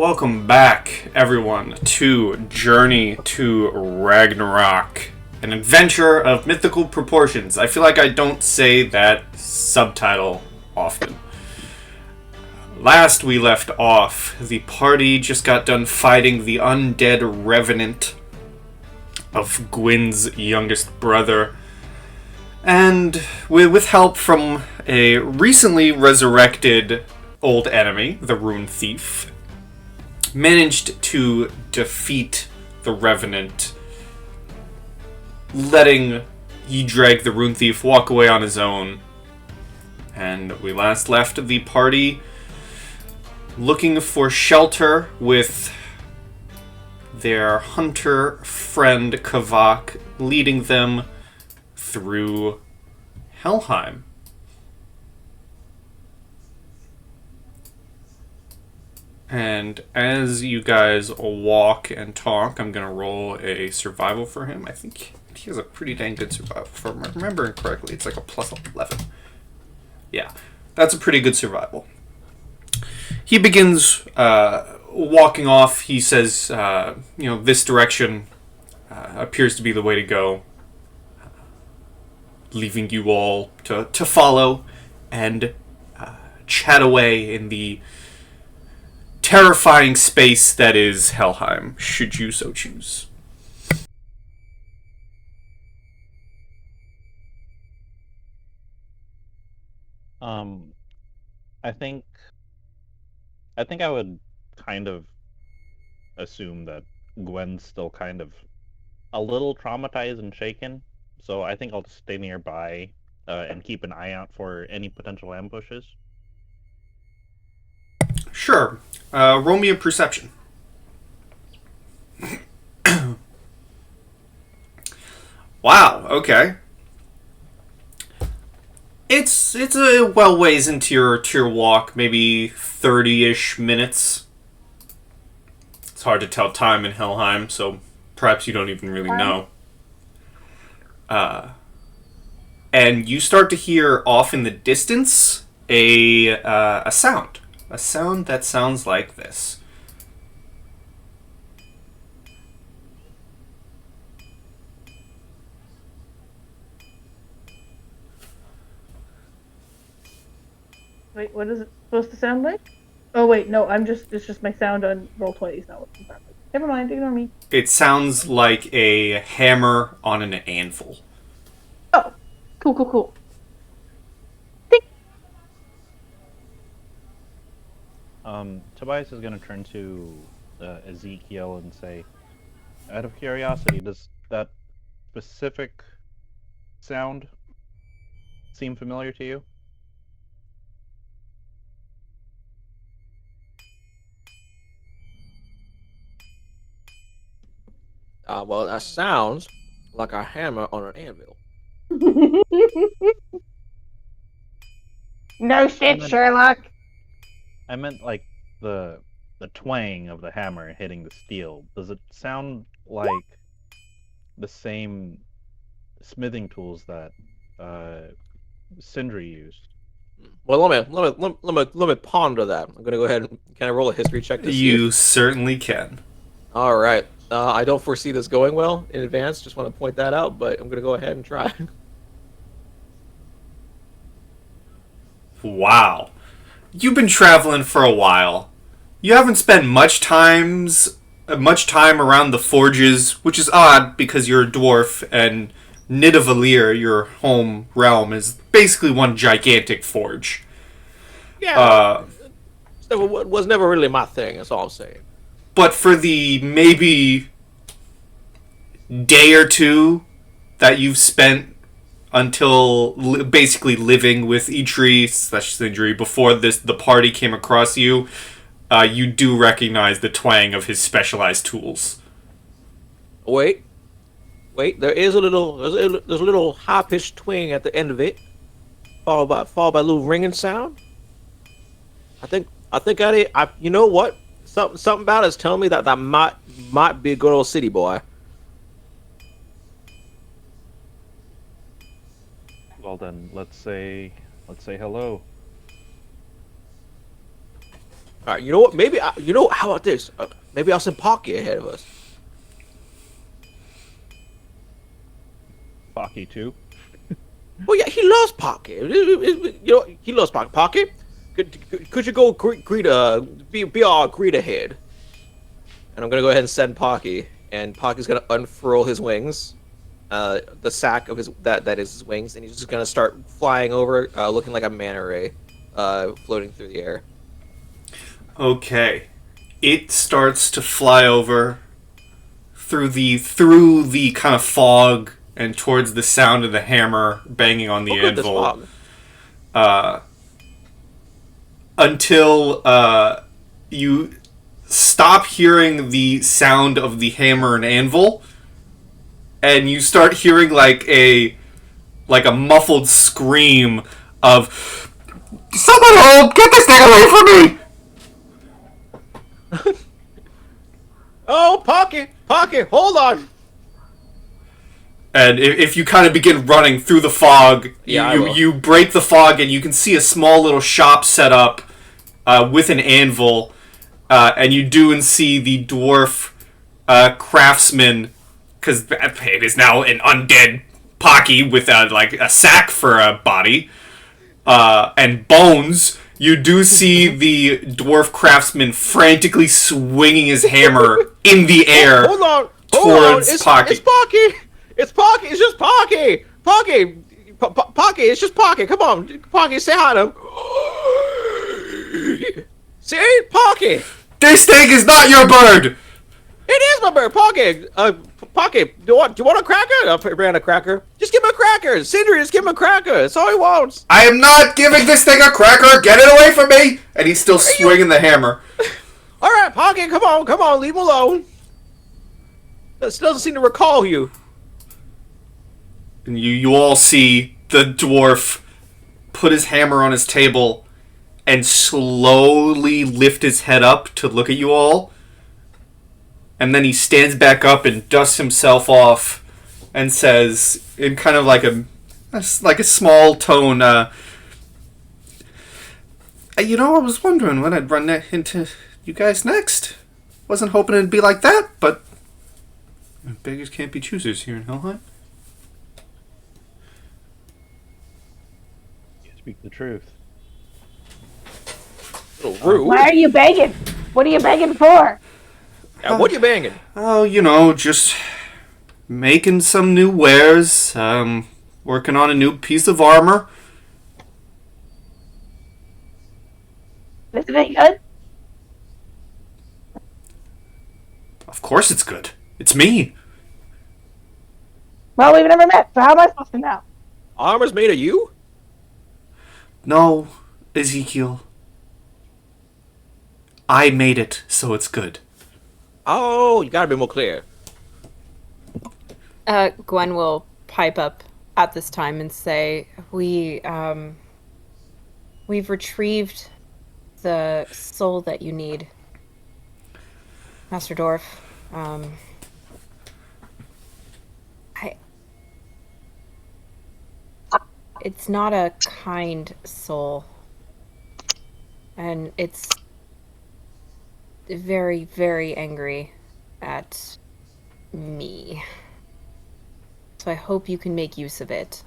Welcome back, everyone, to Journey to Ragnarok, an adventure of mythical proportions. I feel like I don't say that subtitle often. Last we left off, the party just got done fighting the undead revenant of Gwyn's youngest brother, and with help from a recently resurrected old enemy, the Rune Thief, managed to defeat the Revenant, letting Drag the Rune Thief walk away on his own. And we last left the party looking for shelter with their hunter friend Kavak leading them through Helheim. And as you guys walk and talk, I'm going to roll a survival for him. I think he has a pretty dang good survival. If I'm remembering correctly, it's like a plus 11. Yeah, that's a pretty good survival. He begins walking off. He says, this direction appears to be the way to go. Leaving you all to follow and chat away in the terrifying space that is Helheim, should you so choose. I think I would kind of assume that Gwen's still kind of a little traumatized and shaken, so I think I'll just stay nearby and keep an eye out for any potential ambushes. Sure. Roll me a perception. Wow, okay. It's a well ways into your walk, maybe 30-ish minutes. It's hard to tell time in Helheim, so perhaps you don't even really know. And you start to hear off in the distance a sound. A sound that sounds like this. Wait, what is it supposed to sound like? Oh wait, no, it's just my sound on Roll20 is not what it sounds like. Never mind, ignore me. It sounds like a hammer on an anvil. Oh, cool. Ding. Tobias is going to turn to Ezekiel and say, out of curiosity, does that specific sound seem familiar to you? Well, that sounds like a hammer on an anvil. No shit, Sherlock. I meant like the twang of the hammer hitting the steel. Does it sound like the same smithing tools that Sindri used? Well, let me ponder that. I'm gonna go ahead and can I roll a history check to see? You certainly can. All right. I don't foresee this going well in advance. Just want to point that out, but I'm gonna go ahead and try. Wow. You've been traveling for a while. You haven't spent much time around the forges, which is odd because you're a dwarf and Nidavellir, your home realm, is basically one gigantic forge. Yeah. Was never really my thing. That's all I'm saying. But for the maybe day or two that you've spent until basically living with Idri/Sindri before the party came across you, you do recognize the twang of his specialized tools. Wait. There's a little high pitched twang at the end of it, followed by a little ringing sound. I think you know what? Something about it's telling me that might be a good old city boy. Well then, let's say hello. All right, you know what? Maybe how about this? Maybe I'll send Pocky ahead of us. Pocky too. Well, yeah, he loves Pocky. You know, he loves Pocky. Pocky, could you go be our greet ahead? And I'm gonna go ahead and send Pocky, and Pocky's gonna unfurl his wings, the sack of his that is his wings, and he's just gonna start flying over, looking like a manta ray, floating through the air. Okay. It starts to fly over through the kind of fog and towards the sound of the hammer banging on the anvil. Until you stop hearing the sound of the hammer and anvil, and you start hearing like a muffled scream of "Someone get this thing away from me!" Oh, Pocky, hold on. And if you kind of begin running through the fog, Yeah, you break the fog, and you can see a small little shop set up with an anvil, and you do and see the dwarf craftsman, because it is now an undead Pocky with a sack for a body, and bones. You do see the dwarf craftsman frantically swinging his hammer in the air towards Pocky. It's Pocky. It's Pocky. It's just Pocky. Pocky. Pocky. It's just Pocky. Come on, Pocky. Say hi to him. See, Pocky. This thing is not your bird. It is my bird, Pocky. Pocky, do you want a cracker? I'll bring a cracker. Just give him a cracker. Sindri, just give him a cracker. That's all he wants. I am not giving this thing a cracker. Get it away from me. And he's still swinging the hammer. All right, Pocky, come on, leave him alone. This doesn't seem to recall you. And you all see the dwarf put his hammer on his table and slowly lift his head up to look at you all. And then he stands back up and dusts himself off and says, in kind of like a small tone, I was wondering when I'd run into you guys next. Wasn't hoping it'd be like that, but beggars can't be choosers here in Helheim. You speak the truth. A little rude. Why are you begging? What are you begging for? What are you banging? Oh, just making some new wares, working on a new piece of armor. Is it good? Of course it's good. It's me. Well, we've never met, so how am I supposed to know? Armor's made of you? No, Ezekiel. I made it, so it's good. Oh, you gotta be more clear. Gwen will pipe up at this time and say, we've retrieved the soul that you need, Master Dwarf. It's not a kind soul, and it's very, very angry at me. So I hope you can make use of it.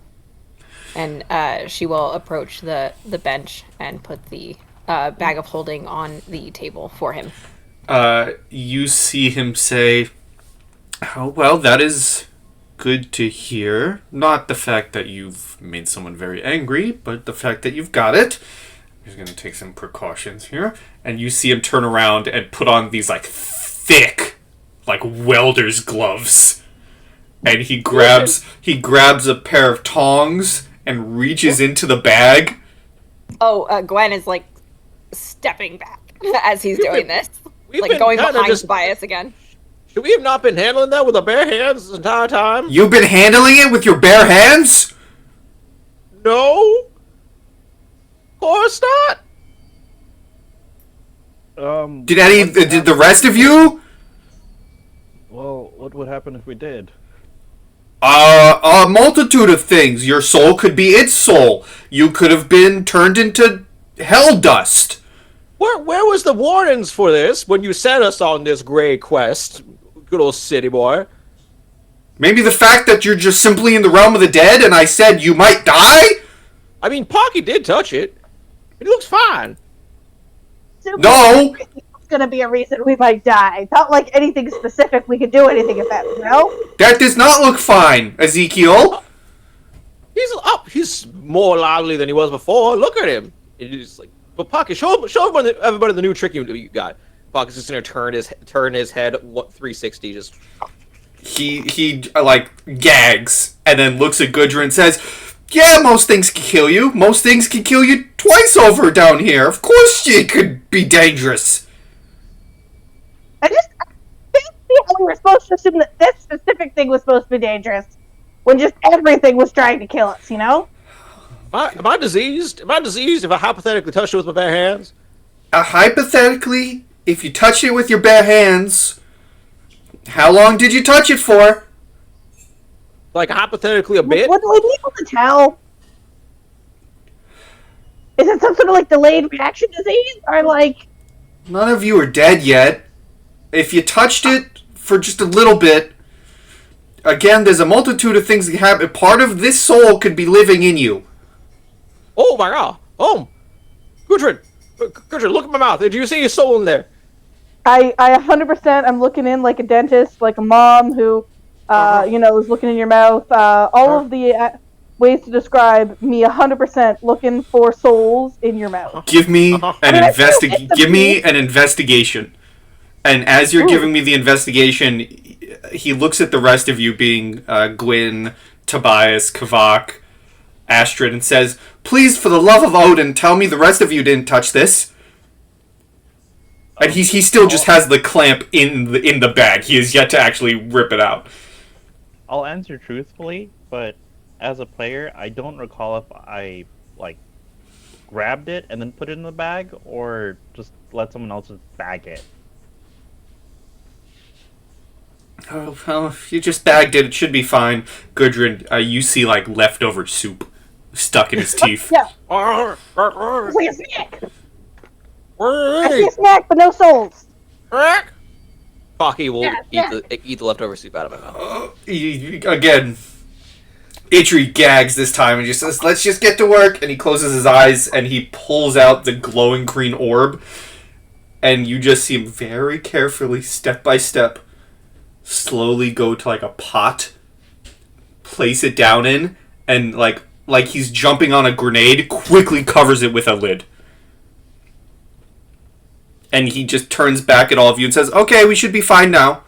And she will approach the bench and put the bag of holding on the table for him. You see him say, "Oh, well, that is good to hear. Not the fact that you've made someone very angry, but the fact that you've got it. He's going to take some precautions here." And you see him turn around and put on these, thick, welder's gloves. And he grabs a pair of tongs and reaches into the bag. Oh, Gwen is, stepping back as he's doing this. We've been Going kinda behind just- Tobias again. Should we have not been handling that with our bare hands this entire time? You've been handling it with your bare hands? No. Of course not. Did the rest of you? Well, what would happen if we did? A multitude of things. Your soul could be its soul. You could have been turned into hell dust. Where was the warnings for this when you sent us on this gray quest, good old city boy? Maybe the fact that you're just simply in the realm of the dead and I said you might die? I mean, Pocky did touch it. It looks fine. No! It's gonna be a reason we might die. Not like anything specific we could do anything about, you know? That does not look fine, Ezekiel. He's up. He's more lively than he was before. Look at him. He's like, but Pocky, show everybody the new trick you got. Pocky's just gonna turn his head 360. Just He like gags and then looks at Gudra and says, "Yeah, most things can kill you. Most things can kill you twice over down here. Of course, she could be dangerous." I think we were supposed to assume that this specific thing was supposed to be dangerous, when just everything was trying to kill us, you know? am I diseased? Am I diseased if I hypothetically touch it with my bare hands? Hypothetically, if you touch it with your bare hands, how long did you touch it for? Like hypothetically a bit. What do we be able to tell? Is it some sort of like delayed reaction disease? Or like... None of you are dead yet. If you touched it for just a little bit, again, there's a multitude of things that can happen. Part of this soul could be living in you. Oh my god. Oh, Gudrun, look at my mouth. Did you see a soul in there? I 100% I'm looking in like a dentist, like a mom who, is looking in your mouth. All of the ways to describe me 100% looking for souls in your mouth. Give me give me an investigation. And as you're giving me the investigation, he looks at the rest of you, being Gwyn, Tobias, Kavak, Astrid, and says, "Please, for the love of Odin, tell me the rest of you didn't touch this." And he still just has the clamp in the bag. He has yet to actually rip it out. I'll answer truthfully, but as a player, I don't recall if I grabbed it and then put it in the bag, or just let someone else just bag it. Oh, well, if you just bagged it, it should be fine. Gudrun, you see leftover soup stuck in his teeth. Yeah. It's like a snack. I see a snack, but no souls. Pocky will eat the leftover soup out of my mouth. Again, Idri gags this time and just says, "Let's just get to work." And he closes his eyes and he pulls out the glowing green orb. And you just see him very carefully, step by step, slowly go to a pot, place it down in, and like he's jumping on a grenade, quickly covers it with a lid. And he just turns back at all of you and says, "Okay, we should be fine now."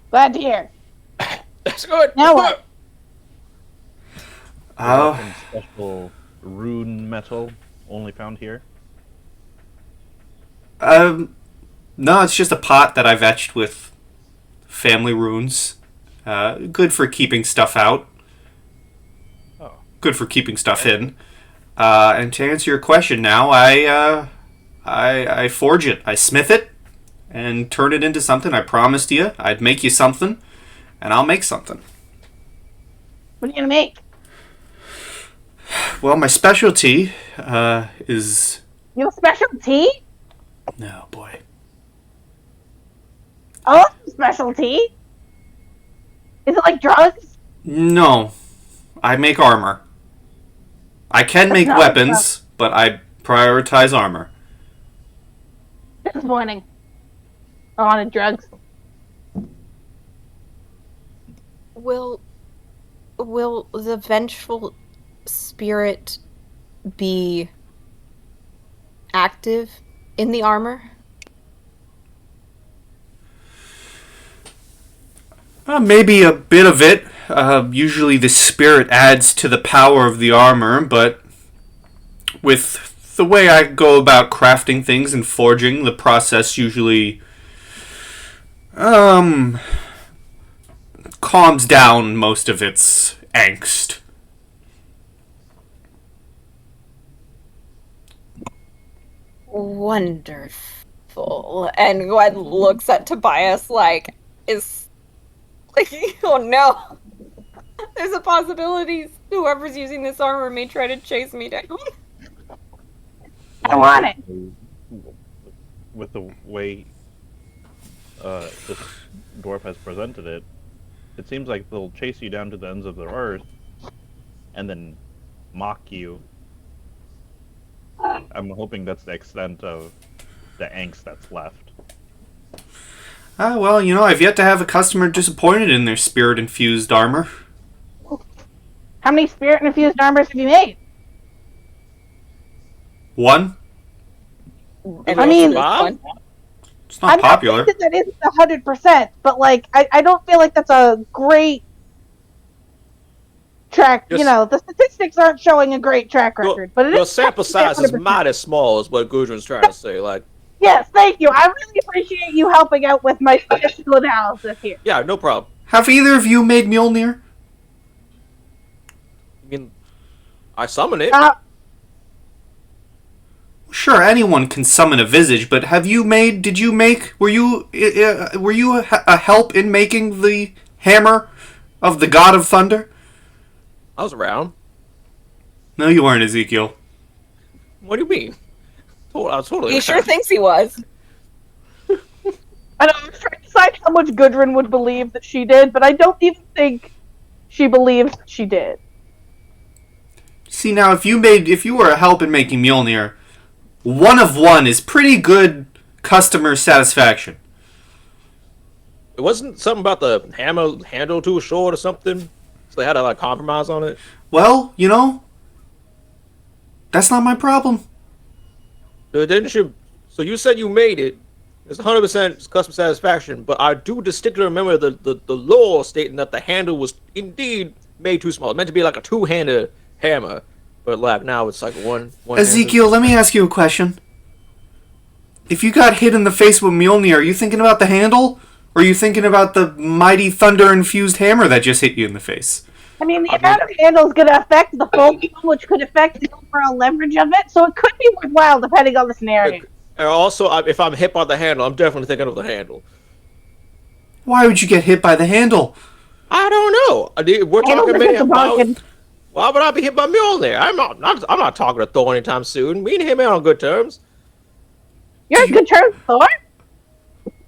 Glad to hear. That's good. Now what? Some special rune metal only found here. No, it's just a pot that I've etched with family runes. Good for keeping stuff out. Oh. Good for keeping stuff in. And to answer your question now, I forge it. I smith it and turn it into something. I promised you I'd make you something, and I'll make something. What are you gonna make? Well, my specialty is... You have a specialty? No, boy. Oh, specialty? Is it like drugs? No. I make armor. I can make not weapons, but I prioritize armor. Disappointing. I wanted drugs. Will the vengeful spirit be active in the armor? Maybe a bit of it. Usually the spirit adds to the power of the armor, but with the way I go about crafting things and forging, the process usually calms down most of its angst. Wonderful. And Gwen looks at Tobias oh no. There's a possibility whoever's using this armor may try to chase me down. I want it. With the way this dwarf has presented it, it seems like they'll chase you down to the ends of the earth and then mock you. I'm hoping that's the extent of the angst that's left. Ah, well, I've yet to have a customer disappointed in their spirit-infused armor. How many spirit-infused armors have you made? One? And I mean- one. It's not popular. Not saying that isn't 100%, but like I don't feel like that's a great track. Yes. The statistics aren't showing a great track record, but it Your is sample size is 100%. mighty small, is what Gudrun's trying to say. Like, Yes, thank you. I really appreciate you helping out with my statistical analysis here. yeah, no problem. Have either of you made Mjolnir? I mean, I summon it. Sure, anyone can summon a visage, but were you a help in making the hammer of the god of thunder? I was around. No, you weren't, Ezekiel. What do you mean? I was totally He sure thinks he was. I know, I was trying to decide how much Gudrun would believe that she did, but I don't even think she believes that she did. See, now, if you were a help in making Mjolnir, 1 of 1 is pretty good customer satisfaction. It wasn't something about the hammer handle too short or something, so they had to compromise on it. Well, that's not my problem. Didn't you? So you said you made it. It's 100% customer satisfaction, but I do distinctly remember the law stating that the handle was indeed made too small. It meant to be like a 2-handed hammer, but now it's like one. Ezekiel, let me ask you a question. If you got hit in the face with Mjolnir, are you thinking about the handle? Or are you thinking about the mighty thunder-infused hammer that just hit you in the face? I mean, the amount of handle is going to affect the fulcrum, which could affect the overall leverage of it, so it could be worthwhile depending on the scenario. And also, if I'm hit by the handle, I'm definitely thinking of the handle. Why would you get hit by the handle? I don't know. We're I don't talking think it's a about. bargain. Why would I be hit by Mjolnir? I'm not talking to Thor anytime soon. Me and him are on good terms. You're on good terms, Thor?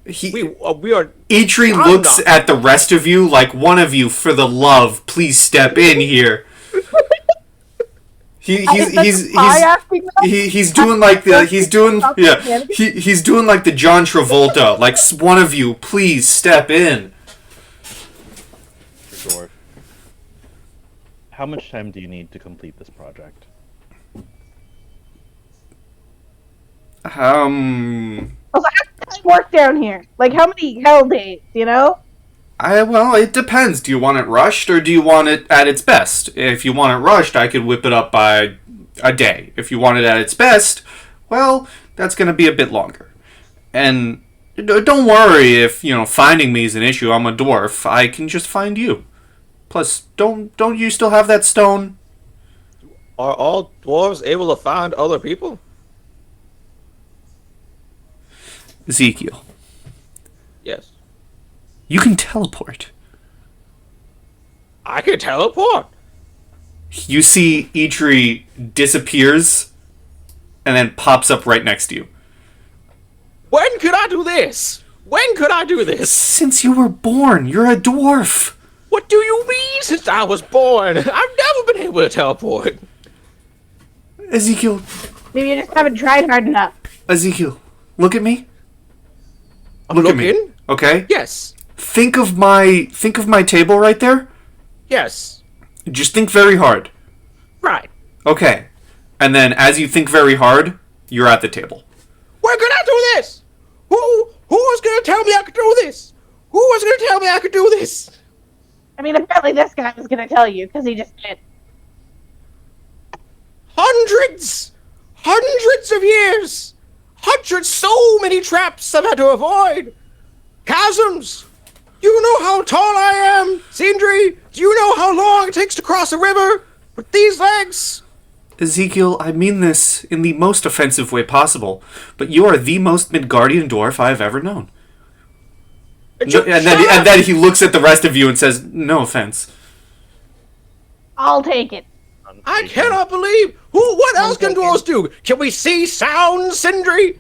We are. Eitri I'm looks not. at the rest of you like, one of you, for the love, please step in here. He's doing like the he's doing like the John Travolta, like, one of you, please step in. Dwarf. How much time do you need to complete this project? Also, how does it work down here? Like, how many hell days, Well, it depends. Do you want it rushed, or do you want it at its best? If you want it rushed, I could whip it up by a day. If you want it at its best, well, that's going to be a bit longer. And don't worry if, finding me is an issue. I'm a dwarf. I can just find you. Plus, don't you still have that stone? Are all dwarves able to find other people? Ezekiel, Yes. you can teleport. I can teleport. You see Eitri disappears and then pops up right next to you. When could I do this? When could I do this? Since you were born, you're a dwarf. What do you mean since I was born? I've never been able to teleport. Ezekiel, Maybe you just haven't tried hard enough. Ezekiel, look at me. I'm Look looking. at me. Okay? Yes. Think of my table right there. Yes. Just think very hard. Right. Okay. And then as you think very hard, you're at the table. When could I do this? Who was gonna tell me I could do this? Who was gonna tell me I could do this? I mean, apparently this guy was going to tell you, because he just did. Hundreds of years. So many traps I've had to avoid. Chasms. You know how tall I am, Sindri. Do you know how long it takes to cross a river with these legs? Ezekiel, I mean this in the most offensive way possible, but you are the most Midgardian dwarf I have ever known. And then he looks at the rest of you and says, "No offense." I'll take it. I Shaken. cannot believe. What else can shaken. dwarves do? Can we see sound, Sindri?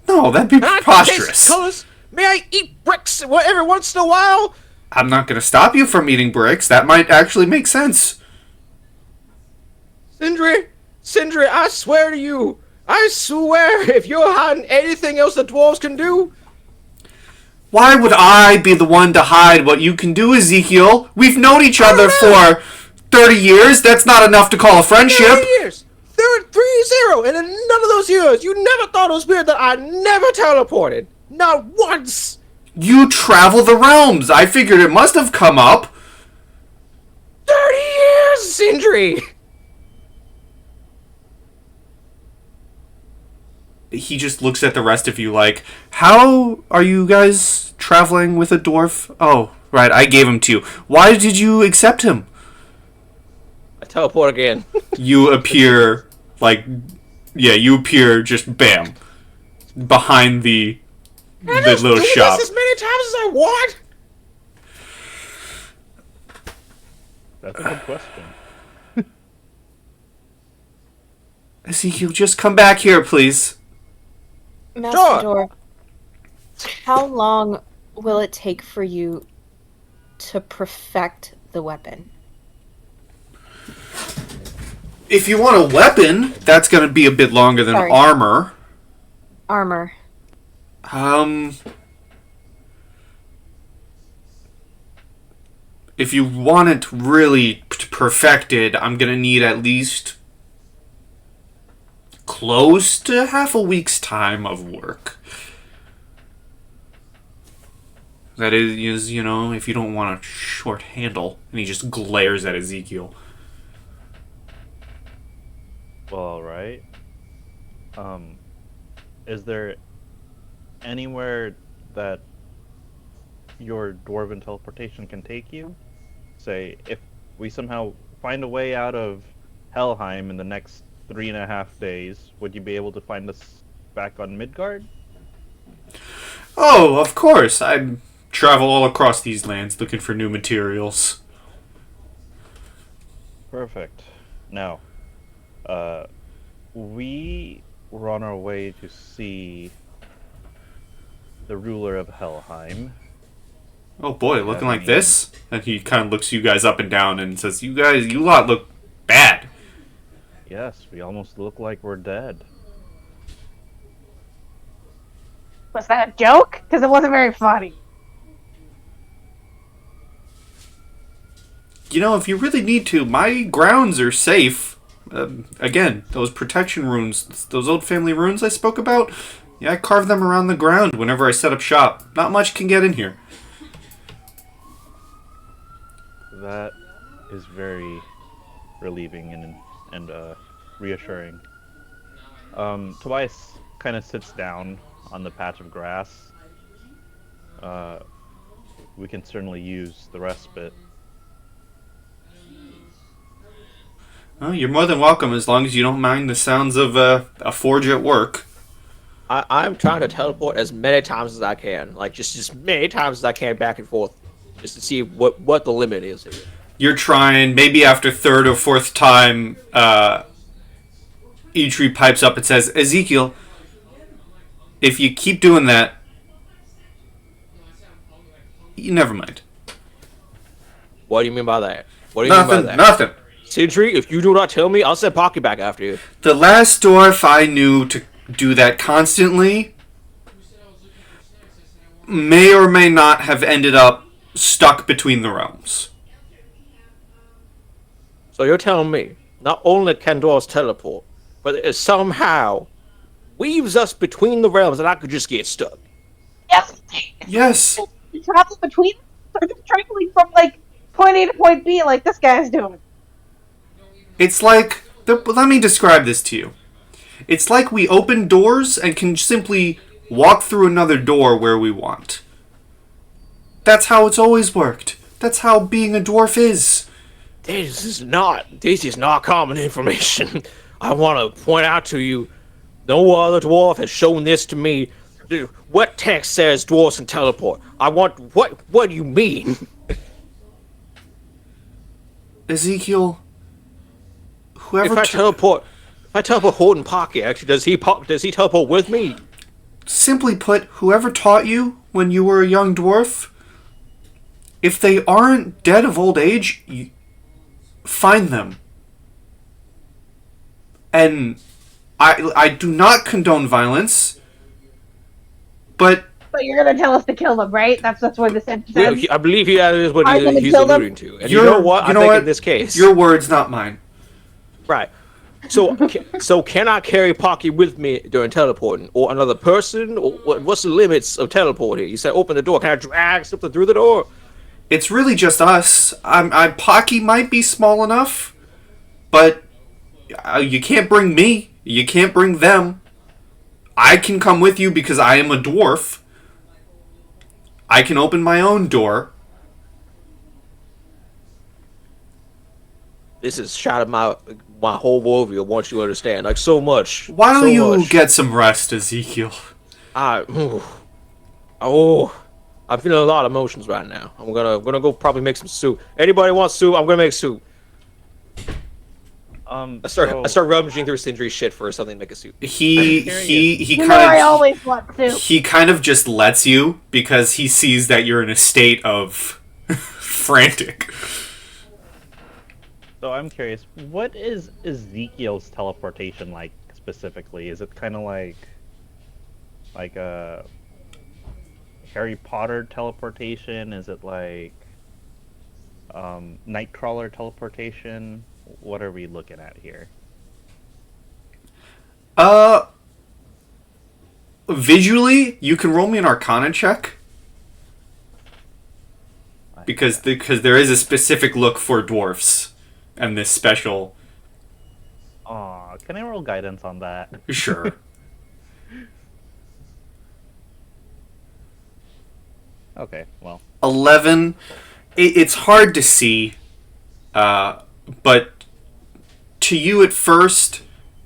No, that'd be Can I taste preposterous. colors? May I eat bricks every once in a while? I'm not going to stop you from eating bricks. That might actually make sense. Sindri, I swear to you, I swear, if you're hiding anything else the dwarves can do, Why would I be the one to hide what you can do, Ezekiel? We've known each other for 30 years. That's not enough to call a 30 friendship. years, 30, and in none of those years, you never thought it was weird that I never teleported. Not once. You travel the realms. I figured it must have come up. 30 years, Sindri. He just looks at the rest of you like, how are you guys traveling with a dwarf? Oh, right, I gave him to you. Why did you accept him? I teleport again. You appear you appear just bam behind the little Do shop. this as many times as I want. That's a good question. Ezekiel, just come back here, please. Master Dwarf, how long will it take for you to perfect the weapon? If you want a weapon, that's going to be a bit longer than Sorry. armor. Armor. If you want it really perfected, I'm going to need at least close to half a week's time of work. That is, if you don't want a short handle. And he just glares at Ezekiel. Well, alright. Is there anywhere that your dwarven teleportation can take you? Say, if we somehow find a way out of Helheim in the next 3.5 days, would you be able to find us back on Midgard? Oh, of course. I travel all across these lands looking for new materials. Perfect. Now, we were on our way to see the ruler of Helheim. Oh boy, looking like this? And he kind of looks you guys up and down and says, you lot look bad. Yes, we almost look like we're dead. Was that a joke? Because it wasn't very funny. If you really need to, my grounds are safe. Again, those protection runes, those old family runes I spoke about, yeah, I carve them around the ground whenever I set up shop. Not much can get in here. That is very relieving and reassuring. Tobias kind of sits down on the patch of grass. We can certainly use the respite. Oh, you're more than welcome as long as you don't mind the sounds of a forge at work. I'm trying to teleport as many times as I can, like just many times as I can back and forth, just to see what the limit is. You're trying, maybe after third or fourth time, Eitri pipes up and says, Ezekiel, if you keep doing that, never mind. What do you mean by that? What do you mean by that? Nothing. Sindri, if you do not tell me, I'll send Pocky back after you. The last dwarf I knew to do that constantly may or may not have ended up stuck between the realms. So you're telling me, not only can dwarves teleport, but it somehow weaves us between the realms and I could just get stuck. Yes. Yes. You travel between them, traveling from point A to point B, like this guy's doing. It's like, let me describe this to you. It's like we open doors and can simply walk through another door where we want. That's how it's always worked. That's how being a dwarf is. This is not common information. I want to point out to you, no other dwarf has shown this to me. What text says dwarves can teleport? What do you mean? Ezekiel, whoever If I teleport Horton Pocket, actually, does he teleport with me? simply put, whoever taught you when you were a young dwarf, if they aren't dead of old age, find them. And I do not condone violence, but But you're gonna tell us to kill them, right? That's what the sentence says. I believe that is what I'm gonna he's kill them. alluding to. And you know what? I think in this case, your words, not mine. right. So, can I carry Pocky with me during teleporting, or another person? Or what's the limits of teleporting? You said open the door. Can I drag something through the door? It's really just us. Pocky might be small enough, but you can't bring me. You can't bring them. I can come with you because I am a dwarf. I can open my own door. This is shot of my whole worldview. I want you to understand, like so much. Why don't so you much. get some rest, Ezekiel? I'm feeling a lot of emotions right now. I'm gonna go probably make some soup. Anybody want soup? I'm gonna make soup. I start rummaging through Sindri's shit for something to make a soup. He You know I always want to. he kind of just lets you because he sees that you're in a state of frantic. So I'm curious, what is Ezekiel's teleportation like specifically? Is it kind of like a Harry Potter teleportation? Is it like Nightcrawler teleportation? What are we looking at here? Visually, you can roll me an Arcana check because there is a specific look for dwarfs and this special. Aw, can I roll guidance on that? Sure. Okay, well. 11. It's hard to see, but to you at first,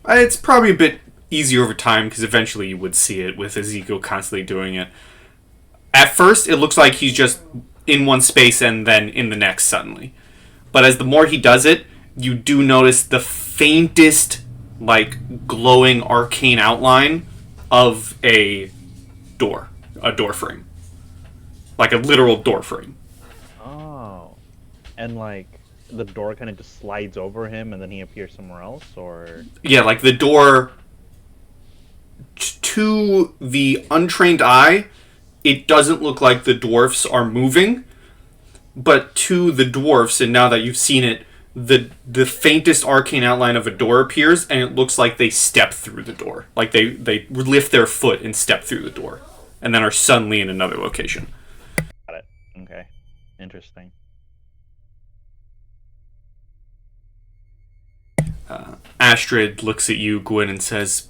it's probably a bit easier over time because eventually you would see it with Ezekiel constantly doing it. At first, it looks like he's just in one space and then in the next suddenly. But as the more he does it, you do notice the faintest, like, glowing arcane outline of a door frame. Like a literal door frame. Oh. And like the door kind of just slides over him and then he appears somewhere else, or? Yeah, like the door, to the untrained eye, it doesn't look like the dwarfs are moving, but to the dwarfs, and now that you've seen it, the faintest arcane outline of a door appears, and it looks like they step through the door. Like they lift their foot and step through the door, and then are suddenly in another location. Got it. Okay. Interesting. Astrid looks at you, Gwyn, and says,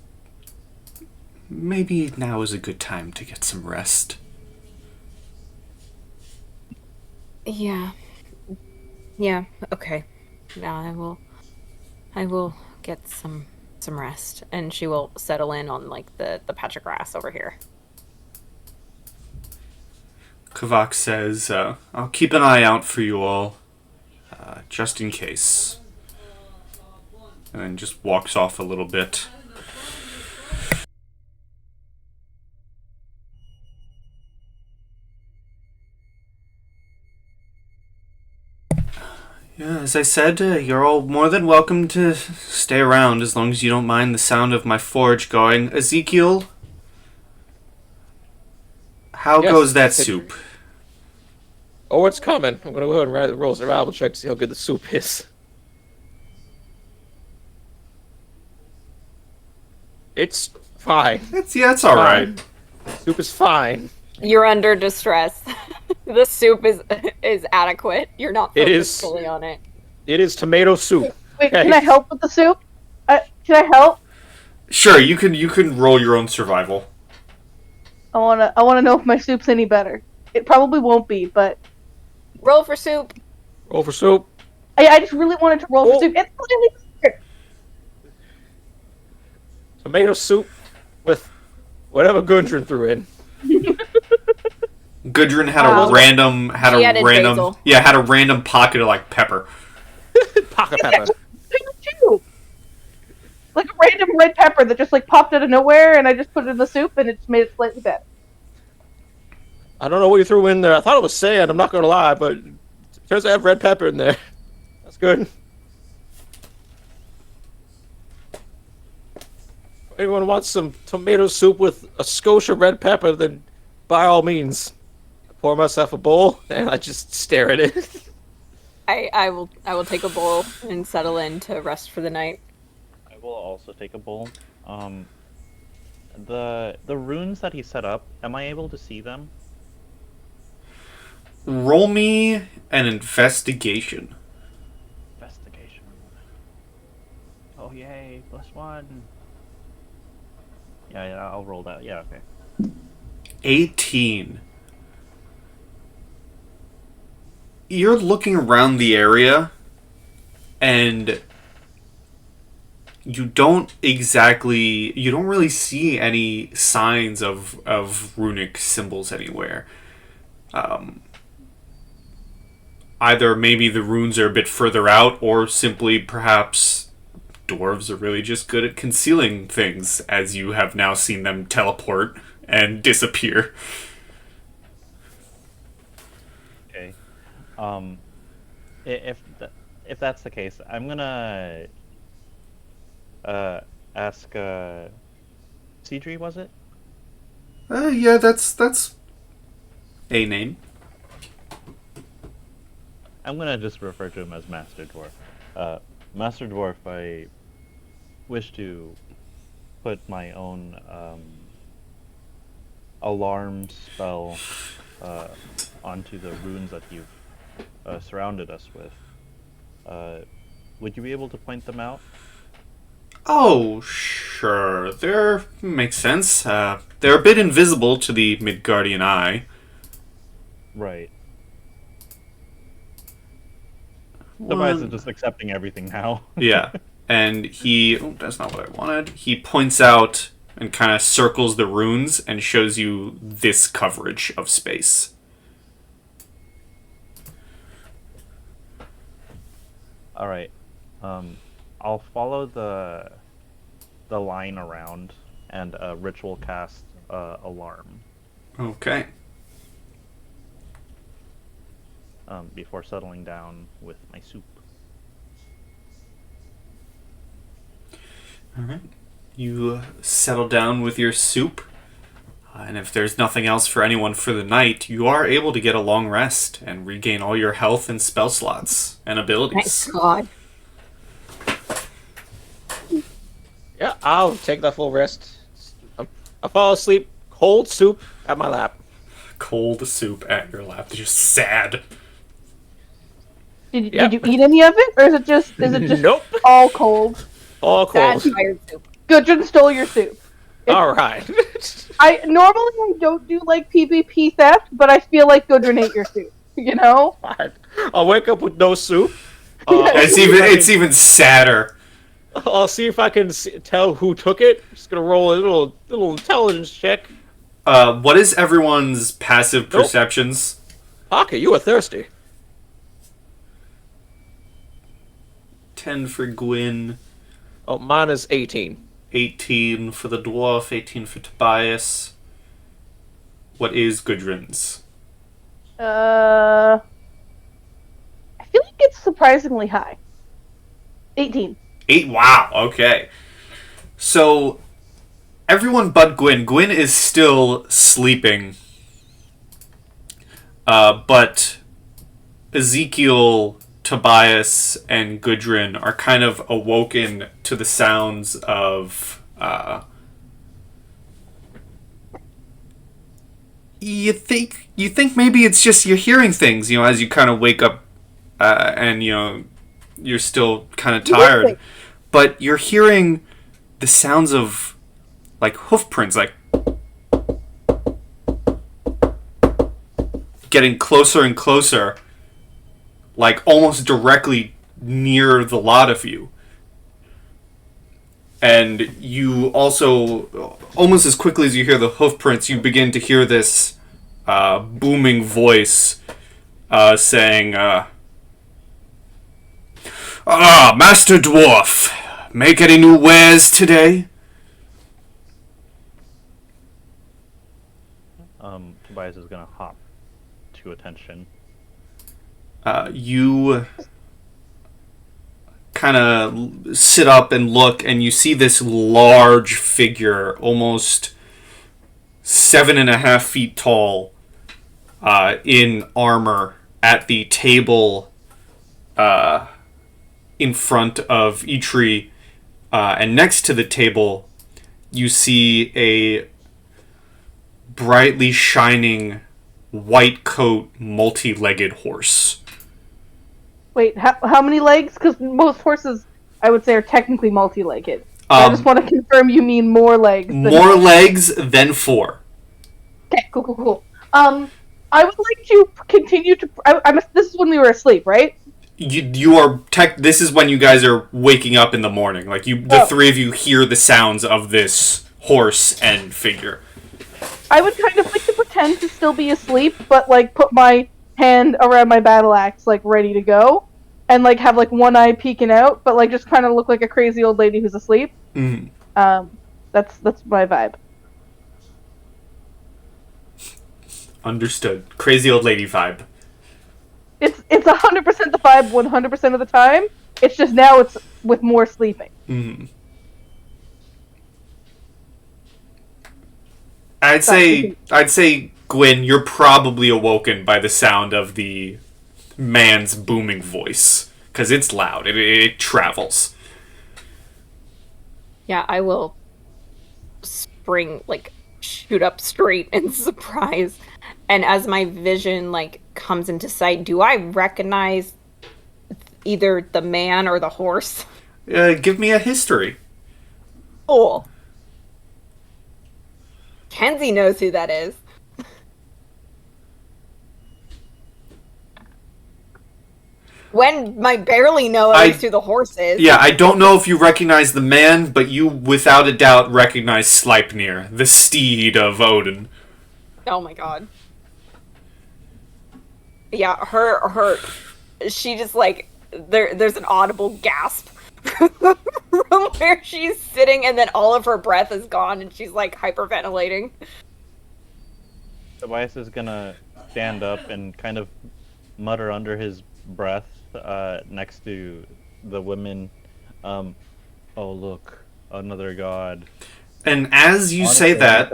maybe now is a good time to get some rest. Yeah. Yeah, okay. Now I will get some rest, and she will settle in on like the patch of grass over here. Kavak says, I'll keep an eye out for you all, just in case. And then just walks off a little bit. Yeah, as I said, you're all more than welcome to stay around as long as you don't mind the sound of my forge going. Ezekiel, how Yes, goes that Sindri. soup? Oh, it's coming. I'm gonna go ahead and roll a survival check to see how good the soup is. It's fine. It's all right. Soup is fine. You're under distress. The soup is adequate. You're not It focused is. fully on it. It is tomato soup. Wait, Okay. can I help with the soup? Can I help? Sure, you can roll your own survival. I wanna know if my soup's any better. It probably won't be, but Roll for soup. Roll for soup. I just really wanted to roll Oh. for soup. It's slightly better. Tomato soup with whatever Gundren threw in. Gudrun had Wow. a random had She a added random basil. had a random pocket of like pepper. Pocket pepper. Too. red pepper that just like popped out of nowhere, and I just put it in the soup, and it's made it slightly better. I don't know what you threw in there. I thought it was sand. I'm not gonna lie, but it turns out I have red pepper in there. That's good. If anyone wants some tomato soup with a Scotia red pepper, then by all means, I pour myself a bowl and I just stare at it. I will take a bowl and settle in to rest for the night. I will also take a bowl. The runes that he set up, am I able to see them? Roll me an investigation. Investigation. Oh yay, +1. Yeah, I'll roll that. Yeah, okay. 18. You're looking around the area, and you don't really see any signs of runic symbols anywhere. Either maybe the runes are a bit further out, or simply perhaps dwarves are really just good at concealing things, as you have now seen them teleport and disappear. Okay. If that's the case, I'm gonna ask Cedri, was it? Yeah, that's a name. I'm gonna just refer to him as Master Dwarf. Master Dwarf, I wish to put my own alarm spell onto the runes that you've surrounded us with. Would you be able to point them out? Oh, sure. Makes sense. They're a bit invisible to the Midgardian eye. Right. Tobias is just accepting everything now. Yeah. And that's not what I wanted. He points out and kind of circles the runes and shows you this coverage of space. All right. I'll follow the line around and ritual cast alarm Okay. before settling down with my soup. Alright. You settle down with your soup. And if there's nothing else for anyone for the night, you are able to get a long rest and regain all your health and spell slots and abilities. Thank God. Yeah, I'll take that full rest. I fall asleep, cold soup at my lap. Cold soup at your lap. Just sad. Did Yep. you eat any of it, or is it just Nope. all cold? All cold. Sad tired soup. Gudrun stole your soup. All right. I don't do like PvP theft, but I feel like Gudrun ate your soup. You know? Fine. I'll wake up with no soup. It's even sadder. I'll see if I can tell who took it. Just gonna roll a little intelligence check. What is everyone's passive perceptions? Pocket, you are thirsty. 10 for Gwyn, Oh, mine is 18. 18 for the dwarf, 18 for Tobias. What is Gudrun's? I feel like it's surprisingly high. 18. 8. Wow, okay. So, everyone but Gwyn. Gwyn is still sleeping. But Ezekiel, Tobias, and Gudrun are kind of awoken to the sounds of... You think maybe it's just you're hearing things, as you kind of wake up and, you're still kind of tired. But you're hearing the sounds of, like, hoof prints, like, getting closer and closer, like, almost directly near the lot of you. And you also, almost as quickly as you hear the hoof prints, you begin to hear this booming voice saying, Master Dwarf, make any new wares today? Tobias is gonna hop to attention. You kind of sit up and look, and you see this large figure, almost 7.5 feet tall, in armor, at the table in front of Itri, and next to the table, you see a brightly shining white coat, multi-legged horse. Wait, how many legs? Because most horses, I would say, are technically multi-legged. I just want to confirm you mean more legs. More legs than 4. Okay, cool. I would like to continue to. This is when we were asleep, right? You are This is when you guys are waking up in the morning. Like the three of you hear the sounds of this horse and figure. I would kind of like to pretend to still be asleep, but like put my hand around my battle axe, like ready to go, and like have like one eye peeking out, but like just kind of look like a crazy old lady who's asleep. Mm. That's my vibe. Understood. Crazy old lady vibe. It's 100% the vibe 100% of the time. It's just now it's with more sleeping. Mm. I'd say, Gwyn, you're probably awoken by the sound of the man's booming voice, because it's loud. It travels. Yeah, I will shoot up straight in surprise. And as my vision, comes into sight, do I recognize either the man or the horse? Give me a history. Cool. Kenzie knows who that is. Gwen might barely know at least who the horse is. Yeah, I don't know if you recognize the man, but you without a doubt recognize Sleipnir, the steed of Odin. Oh my god. Yeah, her she just there's an audible gasp from where she's sitting, and then all of her breath is gone and she's hyperventilating. Tobias is gonna stand up and kind of mutter under his breath next to the women, oh look, another god. And as you say that,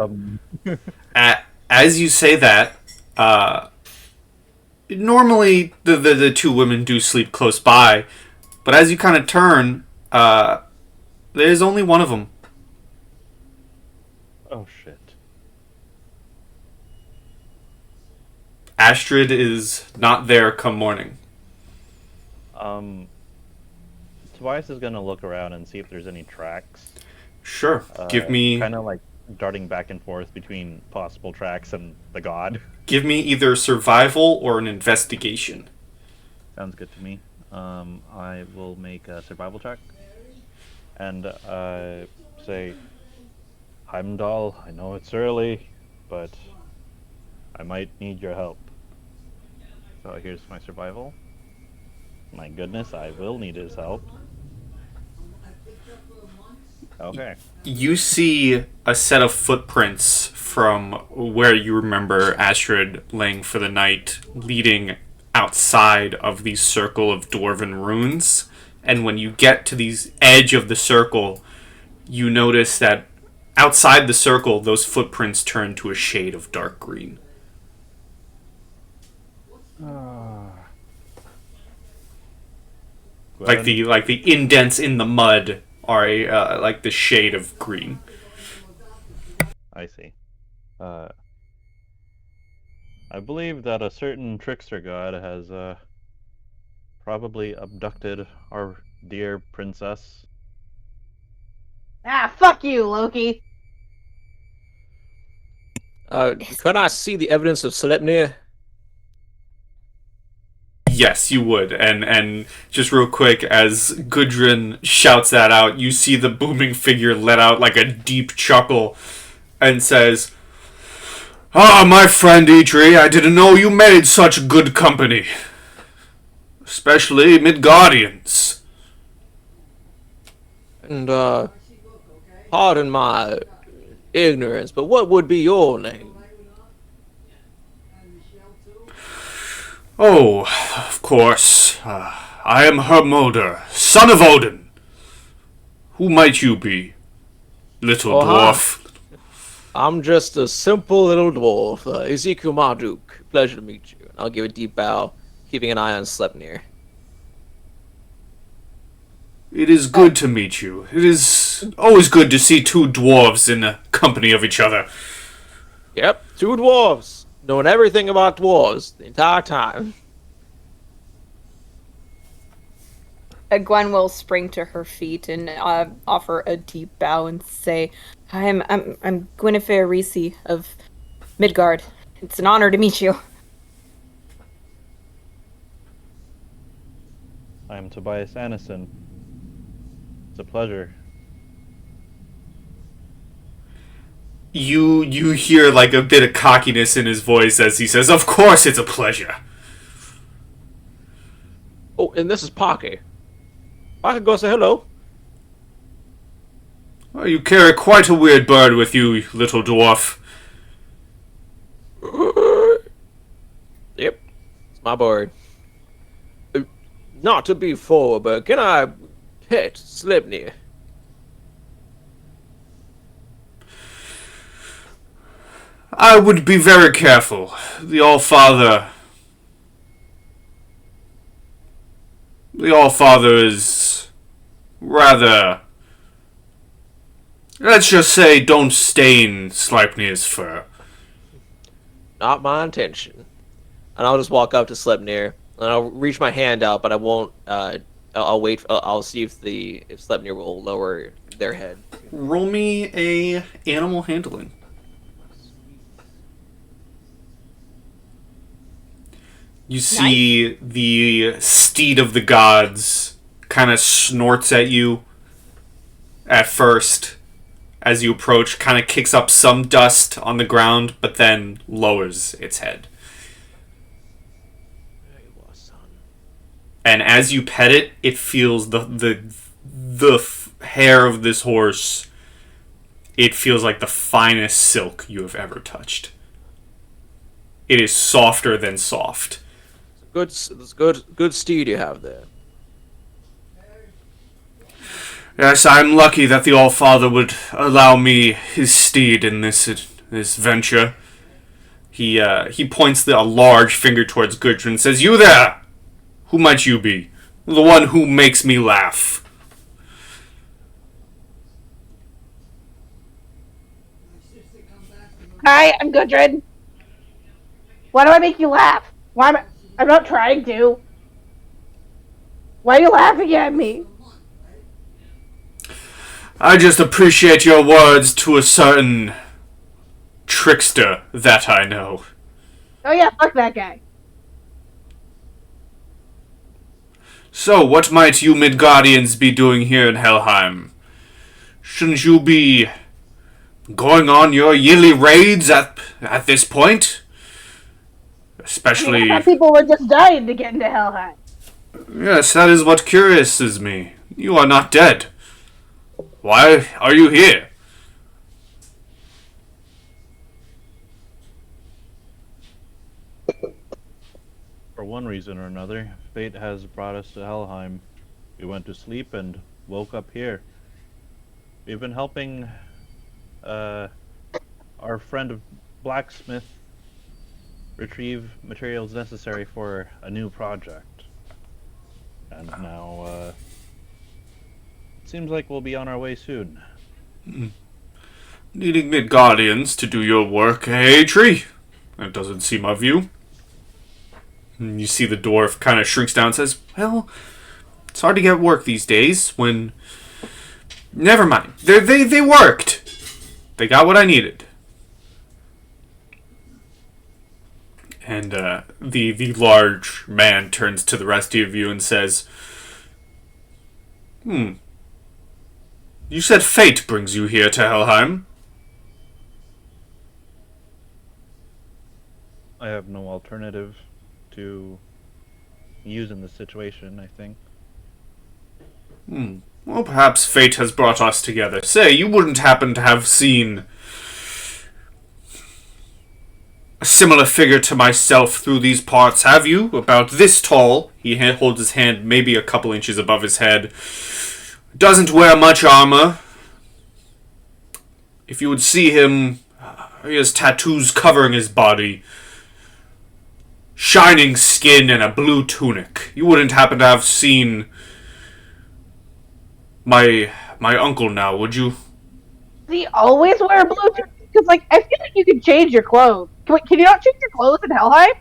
normally the two women do sleep close by, but as you kind of turn, there's only one of them. Oh shit. Astrid is not there come morning. Tobias is gonna look around and see if there's any tracks. Sure. Give me... Kind of darting back and forth between possible tracks and the god. Give me either survival or an investigation. Sounds good to me. I will make a survival check. And say, Heimdall, I know it's early, but I might need your help. So here's my survival. My goodness, I will need his help. Okay. You see a set of footprints from where you remember Astrid laying for the night, leading outside of the circle of dwarven runes. And when you get to the edge of the circle, you notice that outside the circle, those footprints turn to a shade of dark green. Like the indents in the mud are like the shade of green. I see. I believe that a certain trickster god has probably abducted our dear princess. Ah, fuck you, Loki. Can I see the evidence of Sleipnir? Yes, you would. And just real quick, as Gudrun shouts that out, you see the booming figure let out like a deep chuckle and says, "Ah, my friend Itri, I didn't know you made such good company. Especially Midgardians." And, pardon my ignorance, but what would be your name? Oh, of course. I am Hermodr, son of Odin. Who might you be, little Oh, hi. dwarf? I'm just a simple little dwarf, Ezekiel Marduk. Pleasure to meet you. I'll give a deep bow, keeping an eye on Sleipnir. It is good to meet you. It is always good to see two dwarves in the company of each other. Yep, two dwarves, knowing everything about dwarves the entire time. Gwen will spring to her feet and offer a deep bow and say, I'm Guinevere Risi of Midgard. It's an honor to meet you." I'm Tobias Annison. It's a pleasure. You hear like a bit of cockiness in his voice as he says, "Of course it's a pleasure." Oh, and this is Pocky. Pocky, go say hello. Well, you carry quite a weird bird with you, little dwarf. Yep, it's my bird. Not to be forward, but can I pet Sleipnir? I would be very careful. The All-Father is rather... Let's just say don't stain Sleipnir's fur. Not my intention. And I'll just walk up to Sleipnir, and I'll reach my hand out, but I won't. I'll wait. I'll see if Sleipnir will lower their head. Roll me a animal handling. You see the steed of the gods kind of snorts at you at first as you approach, kind of kicks up some dust on the ground, but then lowers its head. And as you pet it, it feels the hair of this horse. It feels like the finest silk you have ever touched. It is softer than soft. Good steed you have there. Yes, I'm lucky that the All-Father would allow me his steed in this venture. He points a large finger towards Gudrun and says, "You there! Who might you be? The one who makes me laugh." Hi, I'm Gudrun. Why do I make you laugh? I'm not trying to. Why are you laughing at me? I just appreciate your words to a certain trickster that I know. Oh yeah, fuck that guy. So, what might you Midgardians be doing here in Helheim? Shouldn't you be going on your yearly raids at this point? Especially... I thought people were just dying to get into Helheim. Yes, that is what curiouses me. You are not dead. Why are you here? For one reason or another, fate has brought us to Helheim. We went to sleep and woke up here. We've been helping our friend of blacksmith retrieve materials necessary for a new project. And now, it seems like we'll be on our way soon. Needing Midgardians to do your work, eh, Tree? That doesn't seem of you. And you see the dwarf kind of shrinks down and says, "Well, it's hard to get work these days when... Never mind. They worked. They got what I needed." And the large man turns to the rest of you and says, You said fate brings you here to Helheim. I have no alternative to use in this situation, I think. Well, perhaps fate has brought us together. Say, you wouldn't happen to have seen a similar figure to myself through these parts, have you? About this tall. He holds his hand maybe a couple inches above his head. Doesn't wear much armor. If you would see him, he has tattoos covering his body. Shining skin and a blue tunic. You wouldn't happen to have seen my uncle now, would you? Does he always wear a blue tunic? Because, like, I feel like you can change your clothes. Can you not change your clothes in Helheim?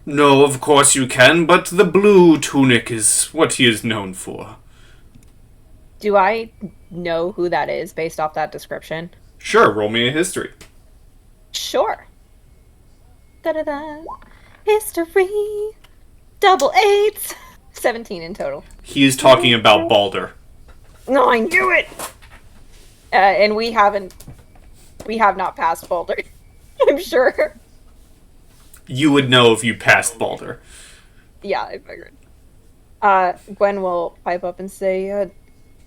No, of course you can, but the blue tunic is what he is known for. Do I know who that is based off that description? Sure, roll me a history. Sure. Da-da-da. History. Double eights. 17 in total. He is talking about Balder. No, I knew it! And we have not passed Boulder. I'm sure. You would know if you passed Balder. Yeah, I figured. Gwen will pipe up and say,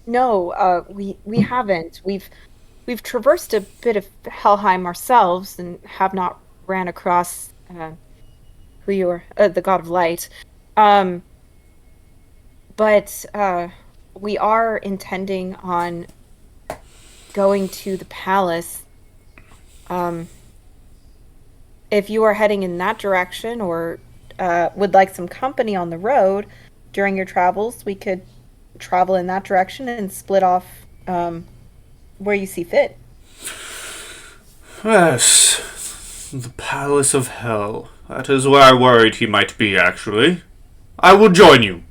no, we haven't. We've traversed a bit of Helheim ourselves and have not ran across, who you are, the God of Light. But we are intending on going to the palace. If you are heading in that direction or would like some company on the road during your travels, we could travel in that direction and split off where you see fit. Yes, the Palace of Hell. That is where I worried he might be, actually. I will join you.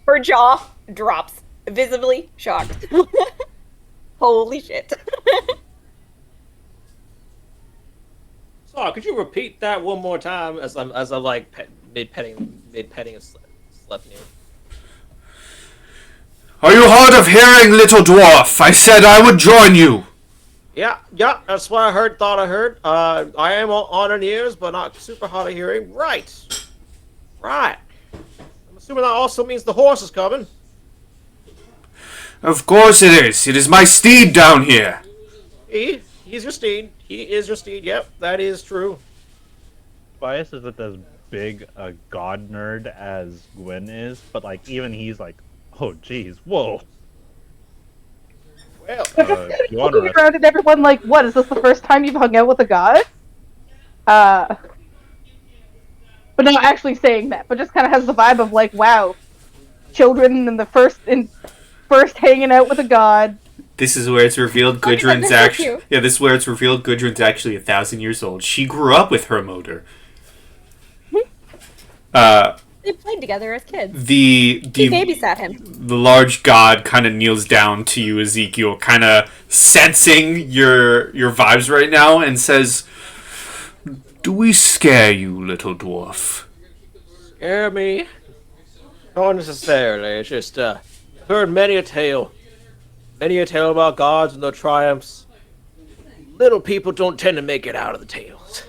Her jaw drops, visibly shocked. Holy shit. Sorry, could you repeat that one more time as I'm like mid petting and Sleipnir? Are you hard of hearing, little dwarf? I said I would join you. Yeah, that's what I thought I heard. I am on an ears, but not super hard of hearing. Right. I'm assuming that also means the horse is coming. Of course it is. It is my steed down here. He's your steed. He is your steed. Yep, that is true. Bias isn't as big a god nerd as Gwen is, but like even he's like, oh geez, whoa. Well, You want Looking to around at everyone like, what, is this the first time you've hung out with a god? But not actually saying that, but just kind of has the vibe of like, wow, children in first hanging out with a god. This is where it's revealed Oh, Gudrun's that's so actually. cute. Yeah, this is where it's revealed Gudrun's actually 1,000 years old. She grew up with Hermoder. They played together as kids. The He babysat him. the large god kind of kneels down to you, Ezekiel, kind of sensing your vibes right now, and says, "Do we scare you, little dwarf?" scare me? Not necessarily. It's just heard many a tale about gods and their triumphs. Little people don't tend to make it out of the tales.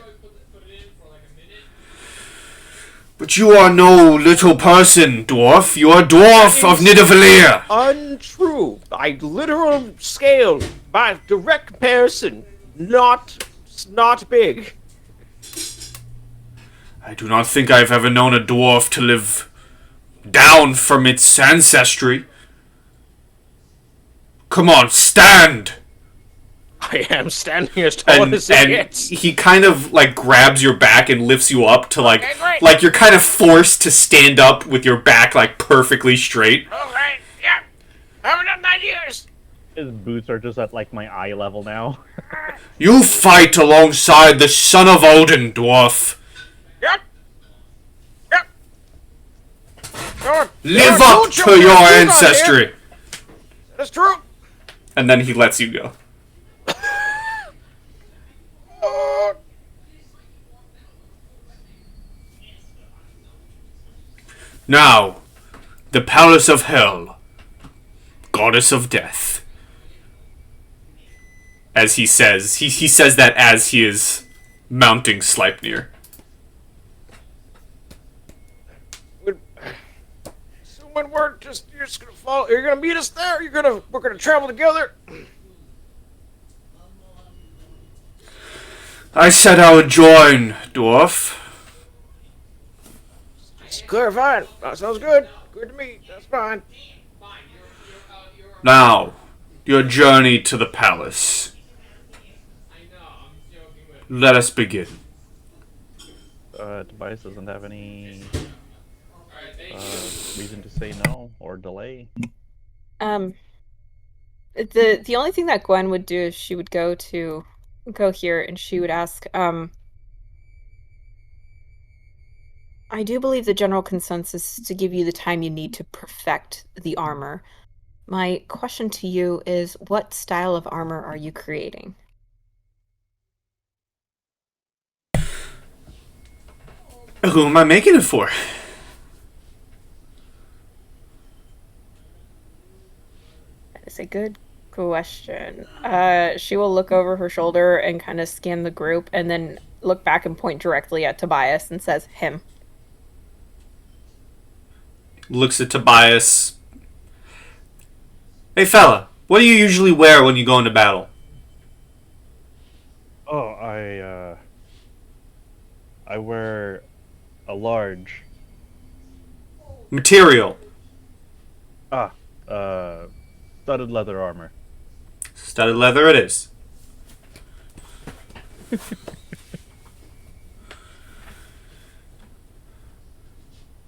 But you are no little person, dwarf. You are a dwarf of Nidavellir. Untrue. By literal scale, by direct comparison, not big. I do not think I've ever known a dwarf to live down from its ancestry. Come on, stand! I am standing as tall And, as it and gets. he kind of like grabs your back and lifts you up to like Okay, great. like you're kind of forced to stand up with your back like perfectly straight. Alright, yeah. Haven't done that years. his boots are just at like my eye level now. You fight alongside the son of Odin, dwarf. Yep. Yep. Live up to your ancestry. That's true. And then he lets you go. Now, the Palace of Hell, Goddess of Death. As he says, he says that as he is mounting Sleipnir. Assuming when you're just gonna follow. You're gonna meet us there. We're gonna travel together. I said I would join, dwarf. It's clear, fine. That sounds good. Good to me. That's fine. Now, your journey to the palace. Let us begin. Tobias doesn't have any reason to say no or delay. The only thing that Gwen would do is she would go here and she would ask, I do believe the general consensus is to give you the time you need to perfect the armor. My question to you is, what style of armor are you creating? Who am I making it for? That is a good question. She will look over her shoulder and kind of scan the group and then look back and point directly at Tobias and says, him. Looks at Tobias. Hey fella, what do you usually wear when you go into battle? Oh, I wear a large. Material. Studded leather armor. Studded leather it is.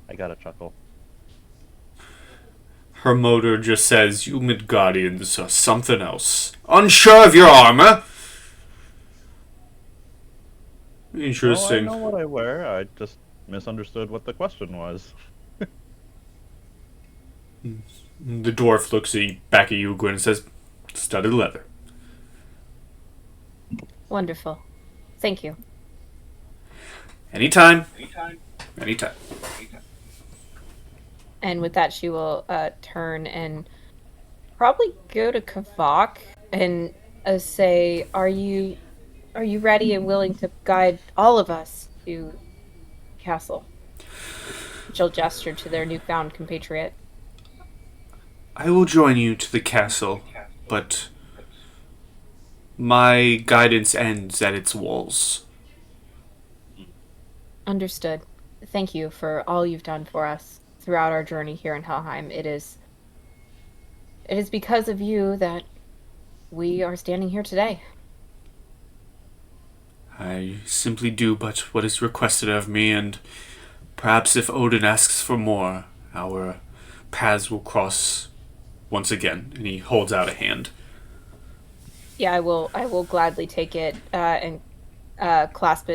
I got a chuckle. Her motor just says, you Midgardians are something else. Unsure of your armor? Interesting. No, I know what I wear. I just misunderstood what the question was. The dwarf looks back at you, Gwen, and says, studded leather. Wonderful. Thank you. Anytime. And with that, she will turn and probably go to Kavak and say, Are you ready and willing to guide all of us to the castle?" She'll gesture to their newfound compatriot. I will join you to the castle, but my guidance ends at its walls. Understood. Thank you for all you've done for us throughout our journey here in Helheim. It is because of you that we are standing here today. I simply do but what is requested of me, and perhaps if Odin asks for more, our paths will cross once again. And he holds out a hand. Yeah, I will gladly take it and clasp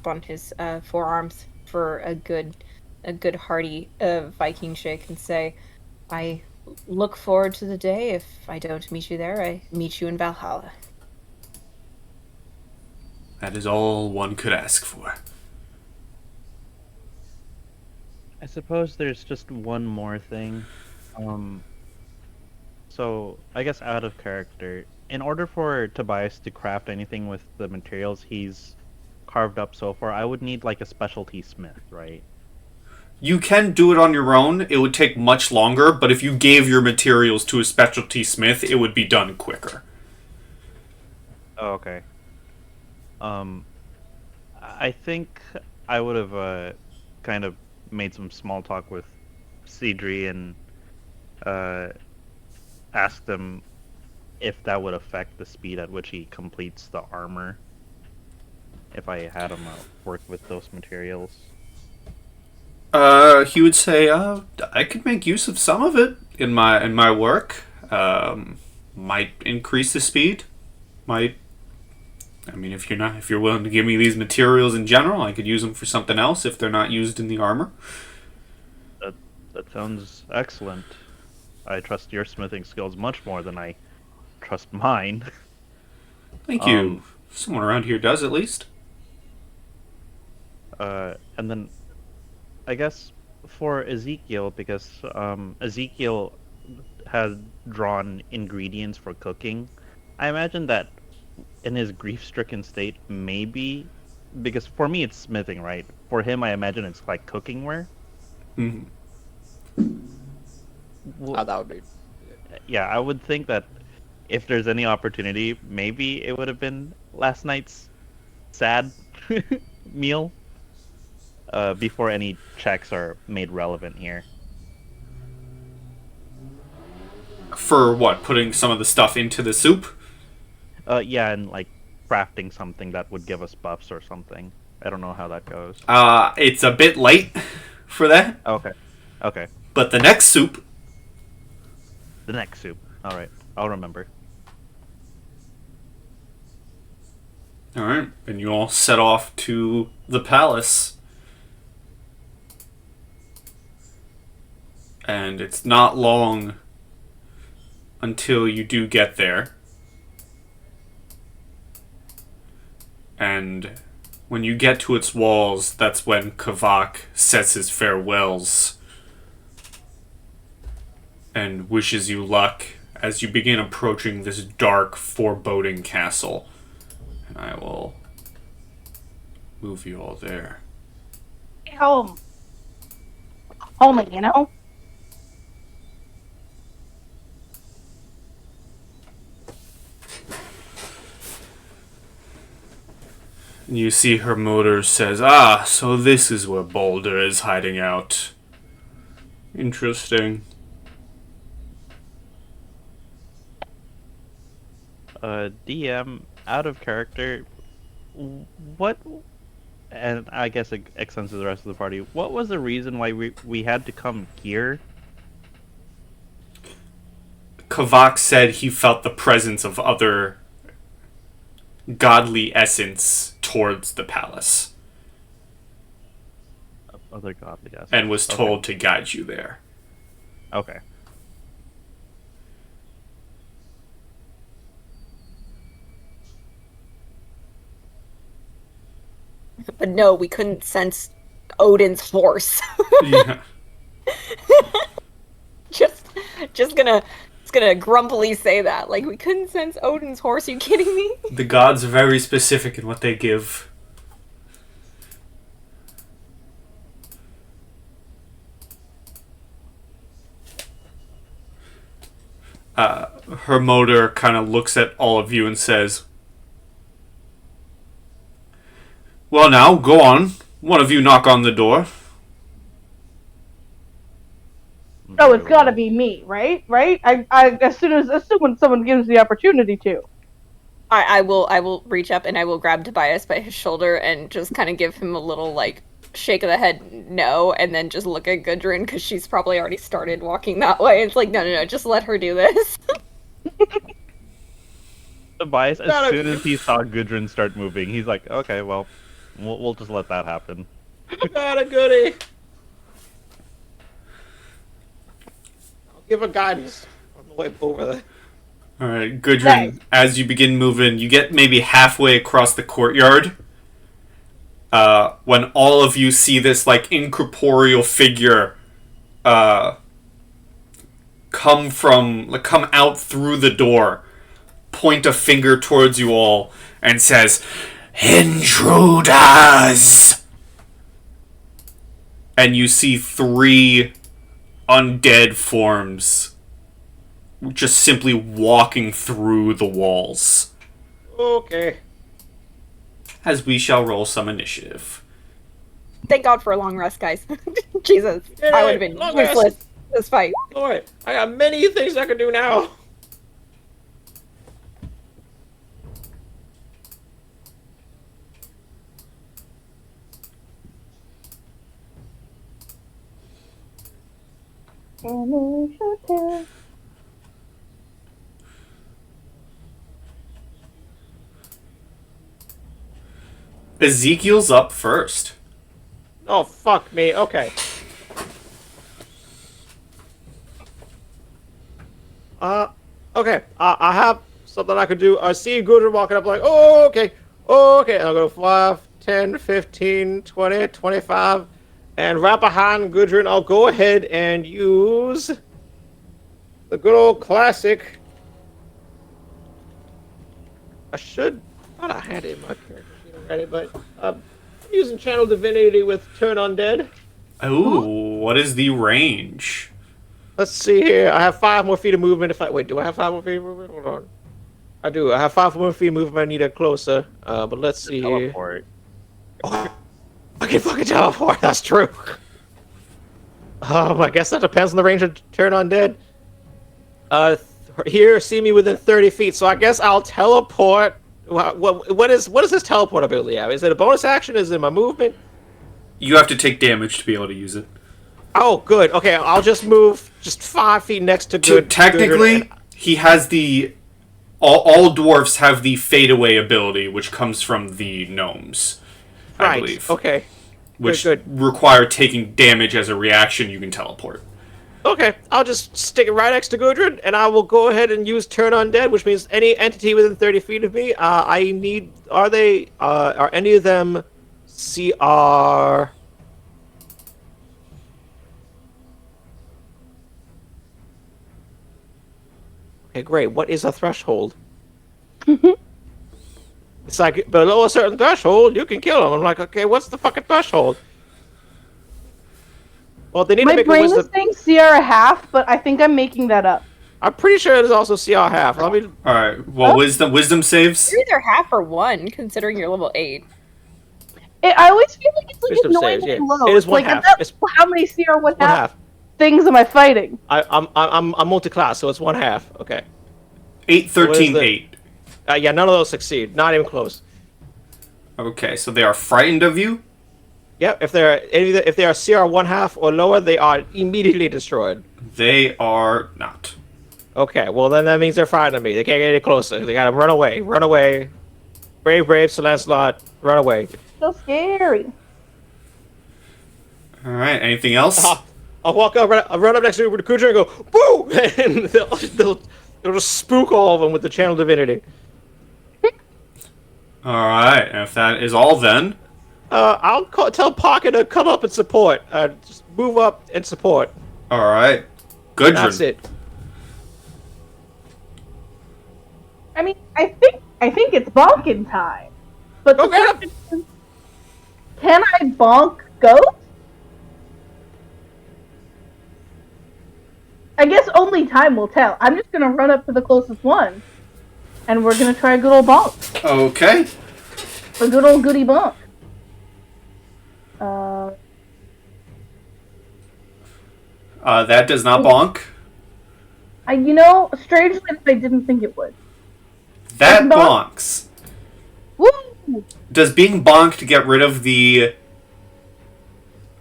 on his forearms for a good hearty Viking shake and say, I look forward to the day. If I don't meet you there, I meet you in Valhalla. That is all one could ask for. I suppose there's just one more thing. So, I guess out of character, in order for Tobias to craft anything with the materials he's carved up so far, I would need like a specialty smith, right? You can do it on your own. It would take much longer, but if you gave your materials to a specialty smith, it would be done quicker. Oh, okay. I think I would have kind of made some small talk with Cedri and asked them if that would affect the speed at which he completes the armor. If I had him work with those materials. He would say, I could make use of some of it in my work. Might increase the speed. If you're willing to give me these materials in general, I could use them for something else if they're not used in the armor. That sounds excellent. I trust your smithing skills much more than I trust mine. Thank you. Someone around here does, at least. And then, I guess for Ezekiel, because Ezekiel has drawn ingredients for cooking, I imagine that in his grief-stricken state, maybe, because for me it's smithing, right? For him, I imagine it's like cooking ware. Mm-hmm. w- that would be. yeah, I would think that if there's any opportunity, maybe it would have been last night's sad meal before any checks are made relevant here. For what? Putting some of the stuff into the soup? Yeah, and like crafting something that would give us buffs or something. I don't know how that goes. It's a bit late for that, Okay. Okay. but the next soup, The next soup. All right. I'll remember. all right, and you all set off to the palace. And it's not long until you do get there. And when you get to its walls, that's when Kavak says his farewells and wishes you luck as you begin approaching this dark, foreboding castle. And I will move you all there. Home. Home, you know? And you see her motor says, "Ah, so this is where Boulder is hiding out. Interesting." DM, out of character, what, and I guess it extends to the rest of the party, what was the reason why we had to come here? Kavak said he felt the presence of other godly essence towards the palace Other godly guys. and was told to guide you there. Okay. But no, we couldn't sense Odin's horse. Yeah. just gonna grumpily say that. Like, we couldn't sense Odin's horse. Are you kidding me? The gods are very specific in what they give. Her motor kind of looks at all of you and says, "Well, now, go on. One of you knock on the door." Oh, it's gotta be me, right? Right? I as soon when someone gives the opportunity to. I will reach up and I will grab Tobias by his shoulder and just kind of give him a little, like, shake of the head no, and then just look at Gudrun because she's probably already started walking that way. It's like, no, just let her do this. Tobias, as soon as he saw Gudrun start moving, he's like, okay, well, we'll just let that happen. Not a goodie. I'll give her guidance on the way over there. Alright, Gudrun, Nice. as you begin moving, you get maybe halfway across the courtyard. When all of you see this, like, incorporeal figure come out through the door, point a finger towards you all, and says, "Intruders!" And you see 3 undead forms just simply walking through the walls. Okay. As we shall roll some initiative. Thank God for a long rest, guys. Jesus, Yeah, I would have been long rest. useless this fight. Alright, I got many things I can do now. Ezekiel's up first. Oh, fuck me. Okay. Okay. I have something I could do. I see Gudrun walking up like, oh, okay. Oh, okay. I'll go 5, 10, 15, 20, 25. And right behind Gudrun, I'll go ahead and use the good old classic. I thought I had it in my character sheet already, but I'm using Channel Divinity with Turn Undead. Ooh, what is the range? Let's see here. I have 5 more feet of movement. Wait, do I have 5 more feet of movement? Hold on. I do. I have 5 more feet of movement. I need it closer. But let's see here. Teleport. Oh, I can fucking teleport. That's true. I guess that depends on the range of turn undead. Here, see me within 30 feet. So I guess I'll teleport. What is this teleport ability have? Is it a bonus action? Is it my movement? You have to take damage to be able to use it. Oh, good. Okay, I'll just move just 5 feet next to good. Technically, he has the... All dwarfs have the fade away ability, which comes from the gnomes, I believe. Okay. Which good. require taking damage as a reaction. You can teleport. Okay, I'll just stick it right next to Gudrun, and I will go ahead and use Turn Undead, which means any entity within 30 feet of me. Are any of them CR? Okay, great. What is a threshold? It's like, below a certain threshold, you can kill them. I'm like, okay, what's the fucking threshold? Well, they need My to make a brain wisdom... is saying CR half, but I think I'm making that up. I'm pretty sure it is also CR half. Let me... Alright, well, wisdom saves? You're either half or 1, considering you're level 8. I always feel like it's like Wisdom annoyingly saves, yeah. low. It is It's one like, half. It's how many CR one one half half. things am I fighting? I'm multi-class, so it's one half. Okay. 8, 13, What is 8. Yeah, none of those succeed. Not even close. Okay, so they are frightened of you? Yep. If they are CR one half or lower, they are immediately destroyed. They are not. Okay. Well, then that means they're frightened of me. They can't get any closer. They gotta run away. Run away. Brave, Sir Lancelot. Run away. So scary. Alright, anything else? I'll walk up. I'll run up next to the creature and go boo, and they'll just spook all of them with the channel divinity. Alright, and if that is all then... I'll tell Pocket to come up and support. Just move up and support. Alright. Gudrun. That's it. I mean, I think it's bonking time. But the Go get question is, can I bonk Ghost? I guess only time will tell. I'm just gonna run up to the closest one, and we're gonna try a good old bonk. Okay. A good old goody bonk. That does not bonk. Strangely enough, I didn't think it would. That It's bonk. bonks. Woo! Does being bonked get rid of the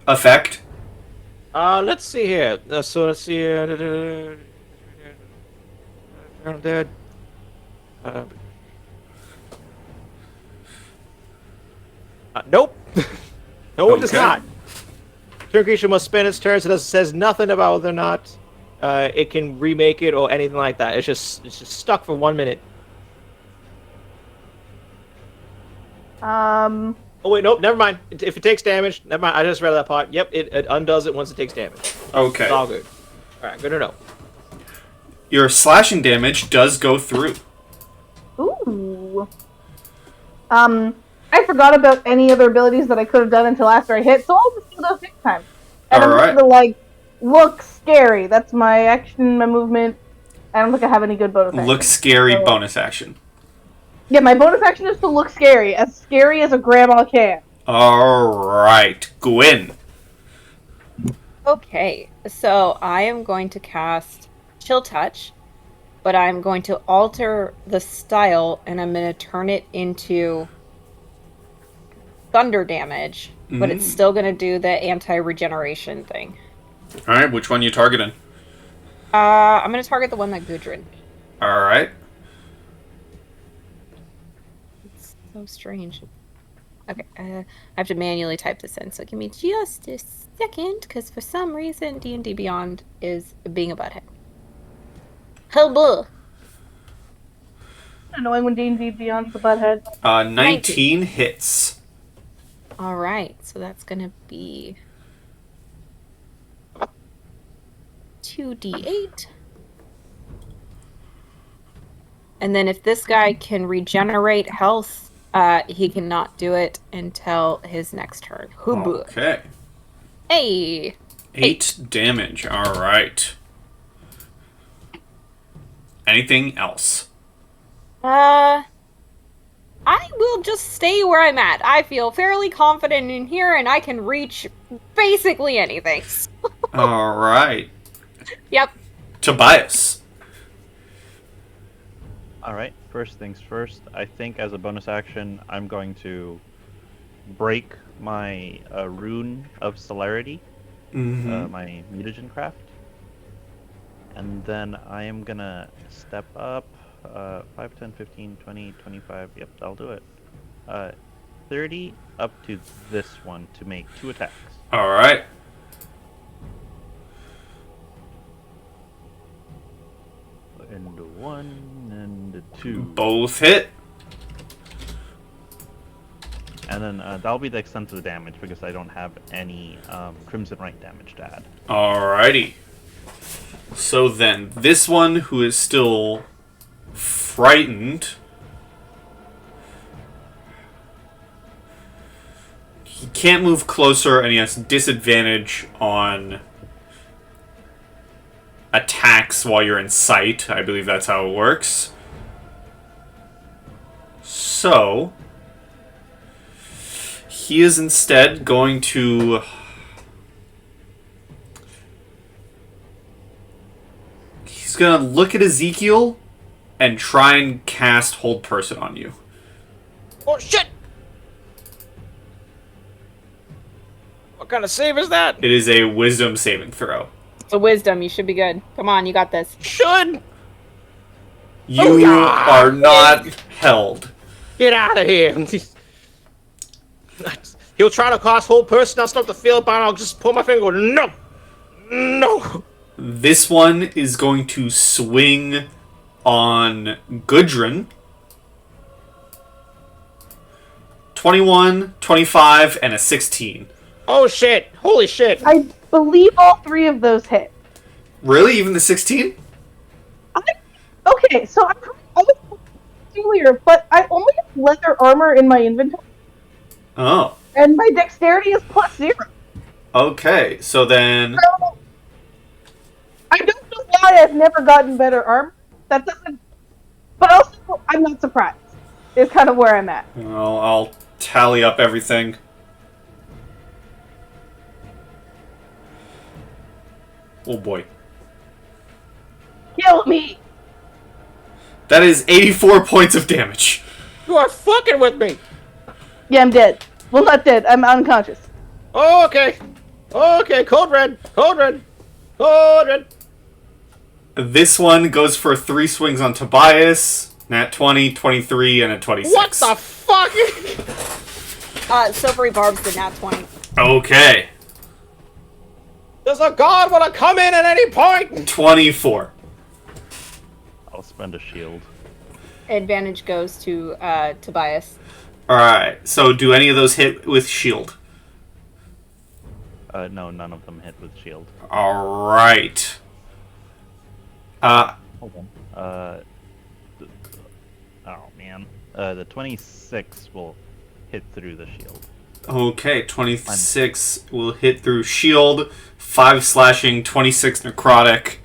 effect? Let's see here. So let's see here. I'm dead. Nope. No, it does Okay. not. Turn creature must spend its turn, so it says nothing about whether or not it can remake it or anything like that. It's just stuck for 1 minute. Oh wait, nope, never mind. If it takes damage, never mind. I just read that part. Yep, it undoes it once it takes damage. Okay. It's all good. All right, good to know. Your slashing damage does go through. Ooh. I forgot about any other abilities that I could have done until after I hit, so I'll just do those next time. And I'm Alright. just gonna, look scary. That's my action, my movement. I don't think I have any good bonus action. Look scary So- bonus action. Yeah, my bonus action is to look scary as a grandma can. Alright, Gwyn. Okay, so I am going to cast Chill Touch, but I'm going to alter the style and I'm going to turn it into thunder damage, but it's still going to do the anti-regeneration thing. Alright, which one you targeting? I'm going to target the one that Gudrun. Alright. It's so strange. Okay, I have to manually type this in, so give me just a second, because for some reason D&D Beyond is being a butthead. Hello. Annoying when D&D Beyond's the butthead. 19 hits. Alright, so that's gonna be 2d8. And then if this guy can regenerate health, he cannot do it until his next turn. Hubu. Okay. Hey! 8 damage. Alright. Anything else? I will just stay where I'm at. I feel fairly confident in here, and I can reach basically anything. All right. Yep. Tobias. Alright, first things first. I think as a bonus action, I'm going to break my rune of celerity, Mm-hmm. my mutagen craft. And then I am gonna step up 5, 10, 15, 20, 25. Yep, I'll do it. 30 up to this one to make 2 attacks. All right. And a 1 and a 2. Both hit. And then that'll be the extent of the damage because I don't have any Crimson Right damage to add. Alrighty. So then, this one who is still frightened, he can't move closer and he has disadvantage on attacks while you're in sight. I believe that's how it works. So, he is instead going to... He's going to look at Ezekiel and try and cast Hold Person on you. Oh shit! What kind of save is that? It is a Wisdom saving throw. It's a wisdom. You should be good. Come on, you got this. Should You are not held. get out of here. He'll try to cast Hold Person. I'll start to feel it, but I'll just pull my finger and go, no! No! This one is going to swing on Gudrun. 21, 25, and a 16. Oh shit! Holy shit! I believe all 3 of those hit. Really? Even the 16? Okay, so I was earlier, but I only have leather armor in my inventory, Oh. and my dexterity is +0. Okay, so then... So, I don't know why I've never gotten better armor. That doesn't... But also, I'm not surprised. Is kind of where I'm at. Well, I'll tally up everything. Oh boy. Kill me! That is 84 points of damage. You are fucking with me! Yeah, I'm dead. Well, not dead. I'm unconscious. Oh, okay. Okay, code red. Code red. Code red. This one goes for 3 swings on Tobias. Nat 20, 23, and a 26. What the fuck? Silvery Barb's the nat 20. Okay. Does a god want to come in at any point? 24. I'll spend a shield. Advantage goes to Tobias. Alright, so do any of those hit with shield? No, none of them hit with shield. Alright. Hold on. Oh man. The 26 will hit through the shield. Okay, 26 will hit through shield, 5 slashing, 26 necrotic.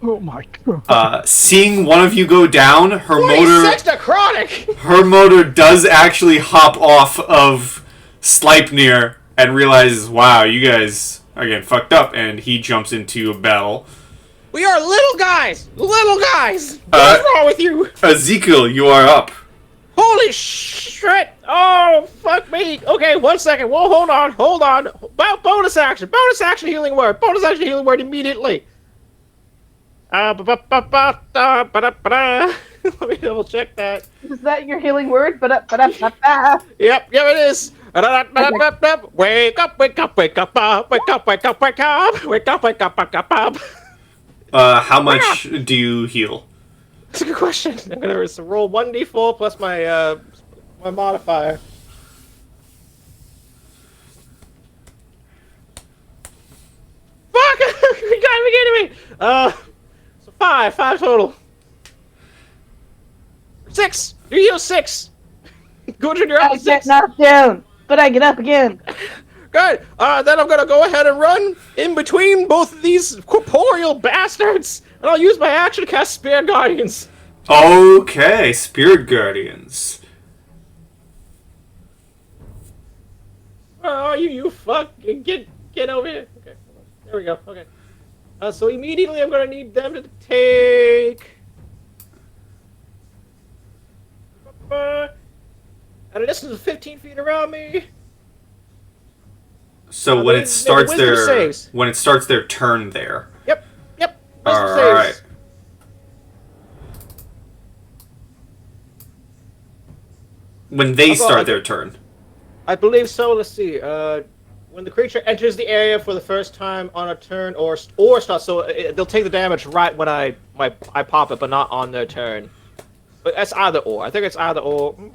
Oh my god. Seeing one of you go down, her motor 26 necrotic! her motor does actually hop off of Sleipnir and realizes, wow, you guys are getting fucked up, and he jumps into a battle. We are little guys! Little guys! What's wrong with you? Ezekiel, you are up. Holy shit! Oh, fuck me! Okay, 1 second. Whoa, hold on. Bonus action healing word. Bonus action healing word immediately. Let me double check that. Is that your healing word? Yep, it is. Wake up, wake up, wake up, wake up, wake up, wake up, wake up, wake up, wake up. How much do you heal? That's a good question. I'm gonna roll 1d4 plus my my modifier. Fuck! You gotta be kidding me! So 5 total. 6! You heal 6! Go to your I up get 6! knocked down, but I get up again. Good. Then I'm gonna go ahead and run in between both of these corporeal bastards, and I'll use my action to cast Spirit Guardians. Okay, Spirit Guardians. Where are you, you fuck? Get over here. Okay, there we go. Okay. So immediately I'm gonna need them to take... at a distance of 15 feet around me. So when it starts their turn there. Yep. All Wisdom saves. right. When they start their turn. I believe so. Let's see. When the creature enters the area for the first time on a turn or starts, so they'll take the damage right when I pop it, but not on their turn. But that's either or. I think it's either or. When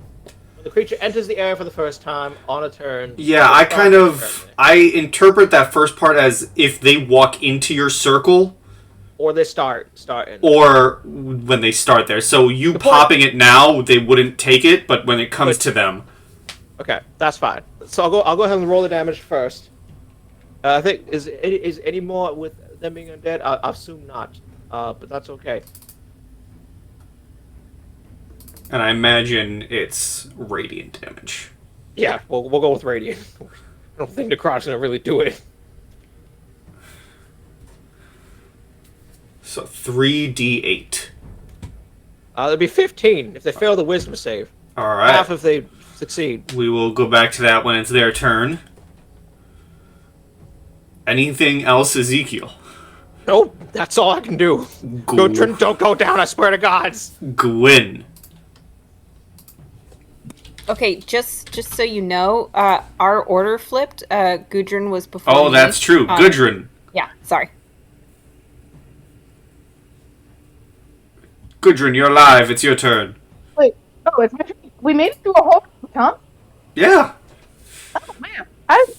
the creature enters the area for the first time on a turn. Yeah, I interpret that first part as if they walk into your circle. Or they start in. Or when they start there. So you popping it now, they wouldn't take it, but when it comes to them. Okay, that's fine. So I'll go ahead and roll the damage first. I think is any more with them being undead? I assume not. But that's okay. And I imagine it's radiant damage. Yeah, we'll go with radiant. I don't think Necrot's gonna really do it. So 3d8. It'd be 15 if they fail the wisdom save. All right. Half if they succeed. We will go back to that when it's their turn. Anything else, Ezekiel? Nope, that's all I can do. Gudrun, don't go down, I swear to gods. Gwyn. Okay, just so you know, our order flipped. Gudrun was before. Oh, me. that's true. Gudrun. Yeah, sorry. Gudrun, you're live. It's your turn. Wait, oh, it's my turn. We made it through a whole huh? Yeah. Oh man, that's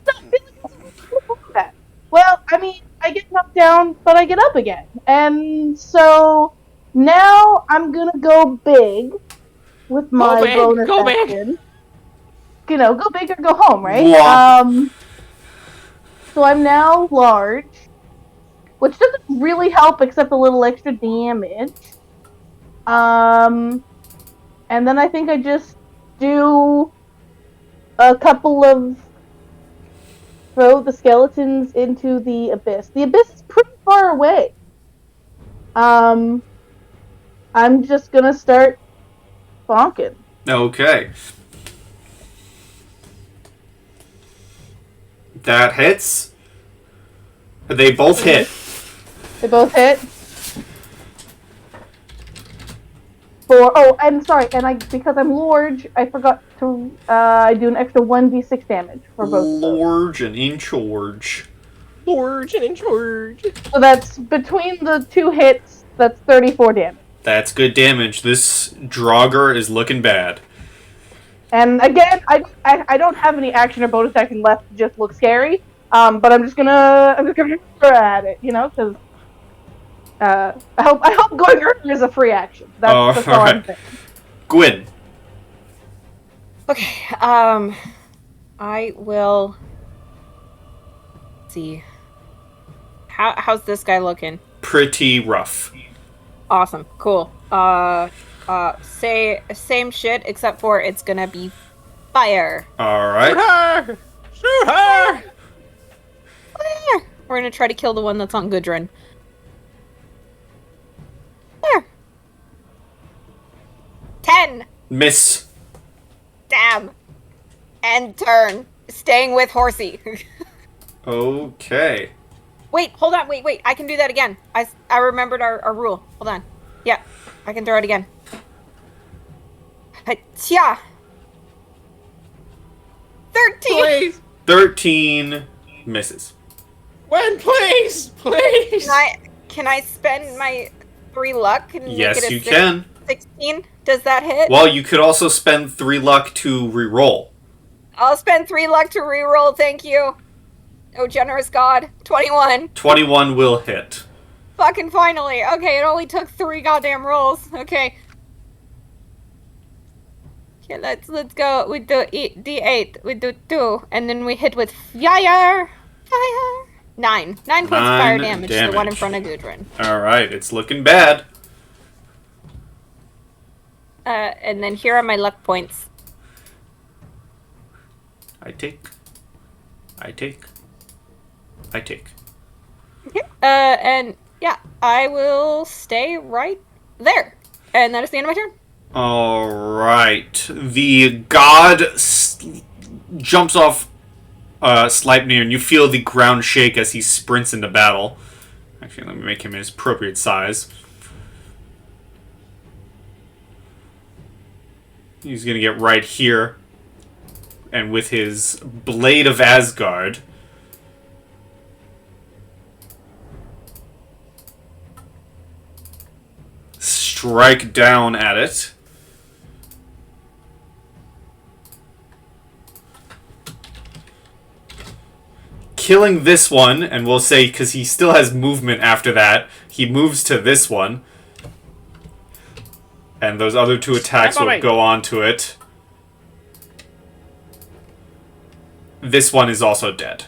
not feeling that. Well, I mean, I get knocked down, but I get up again, and so now I'm gonna go big with my bonus action. You know, go big or go home, right? Wah. So I'm now large, which doesn't really help except a little extra damage. And then I think I just do a couple of throw the skeletons into the abyss. The abyss is pretty far away. I'm just gonna start bonking. Okay. That hits. They both hit. They both hit. And sorry, because I'm large, I forgot to I do an extra 1d6 damage for both of those. Large and in charge. Large and in charge. So that's between the two hits, that's 34 damage. That's good damage. This Draugr is looking bad. And again, I don't have any action or bonus action left to just look scary. But I'm just gonna throw at it, you know, because I hope going earlier is a free action. That's all I'm saying. Gwyn. Okay, I will see. How's this guy looking? Pretty rough. Awesome, cool. Same shit, except for it's gonna be fire. Alright. Shoot her! We're gonna try to kill the one that's on Gudrun. There. 10! Miss. Damn! End turn. Staying with Horsey. Okay. Wait, hold on, wait, I can do that again. I remembered our rule. Hold on. Yeah, I can throw it again. Tja! 13! Please! 13 misses. Gwen, please! Please! Can I spend my 3 luck and Yes, make it a you can. 16? Does that hit? Well, you could also spend 3 luck to reroll. I'll spend 3 luck to reroll, thank you. Oh, generous God. 21. 21 will hit. Fucking finally. Okay, it only took 3 goddamn rolls. Okay. Okay, let's go. We do D8. We do 2, and then we hit with fire. 9 points of fire 9 damage. The one in damage. front of Gudrun. All right, it's looking bad. And then here are my luck points. I take. And yeah, I will stay right there. And that is the end of my turn. All right. The god jumps off Sleipnir, and you feel the ground shake as he sprints into battle. Actually, let me make him his appropriate size. He's going to get right here. And with his Blade of Asgard, strike down at it. Killing this one, and we'll say, because he still has movement after that, he moves to this one. And those other 2 attacks will go on to it. This one is also dead.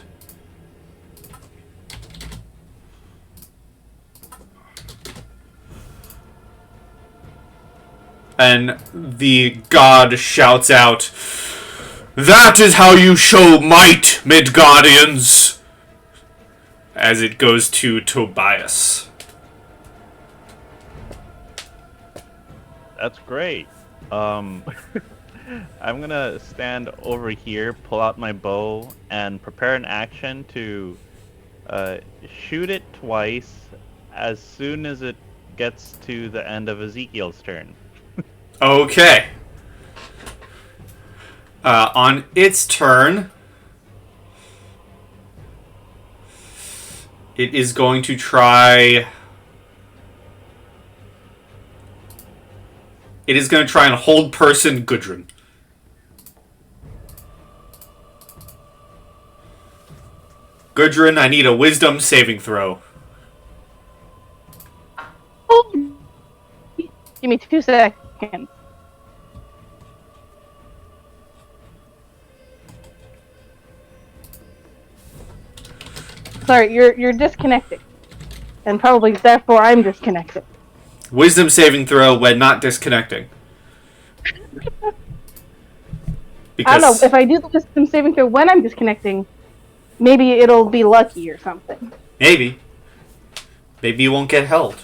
And the god shouts out, "That is how you show might, Midgardians!" As it goes to Tobias. That's great. I'm gonna stand over here, pull out my bow, and prepare an action to shoot it twice as soon as it gets to the end of Ezekiel's turn. Okay. On its turn, it is going to try... It is going to try and hold person Gudrun. Gudrun, I need a wisdom saving throw. Oh. Give me 2 seconds. Sorry, you're disconnected. And probably therefore I'm disconnected. Wisdom saving throw when not disconnecting. I don't know, if I do the wisdom saving throw when I'm disconnecting, maybe it'll be lucky or something. Maybe. Maybe you won't get held.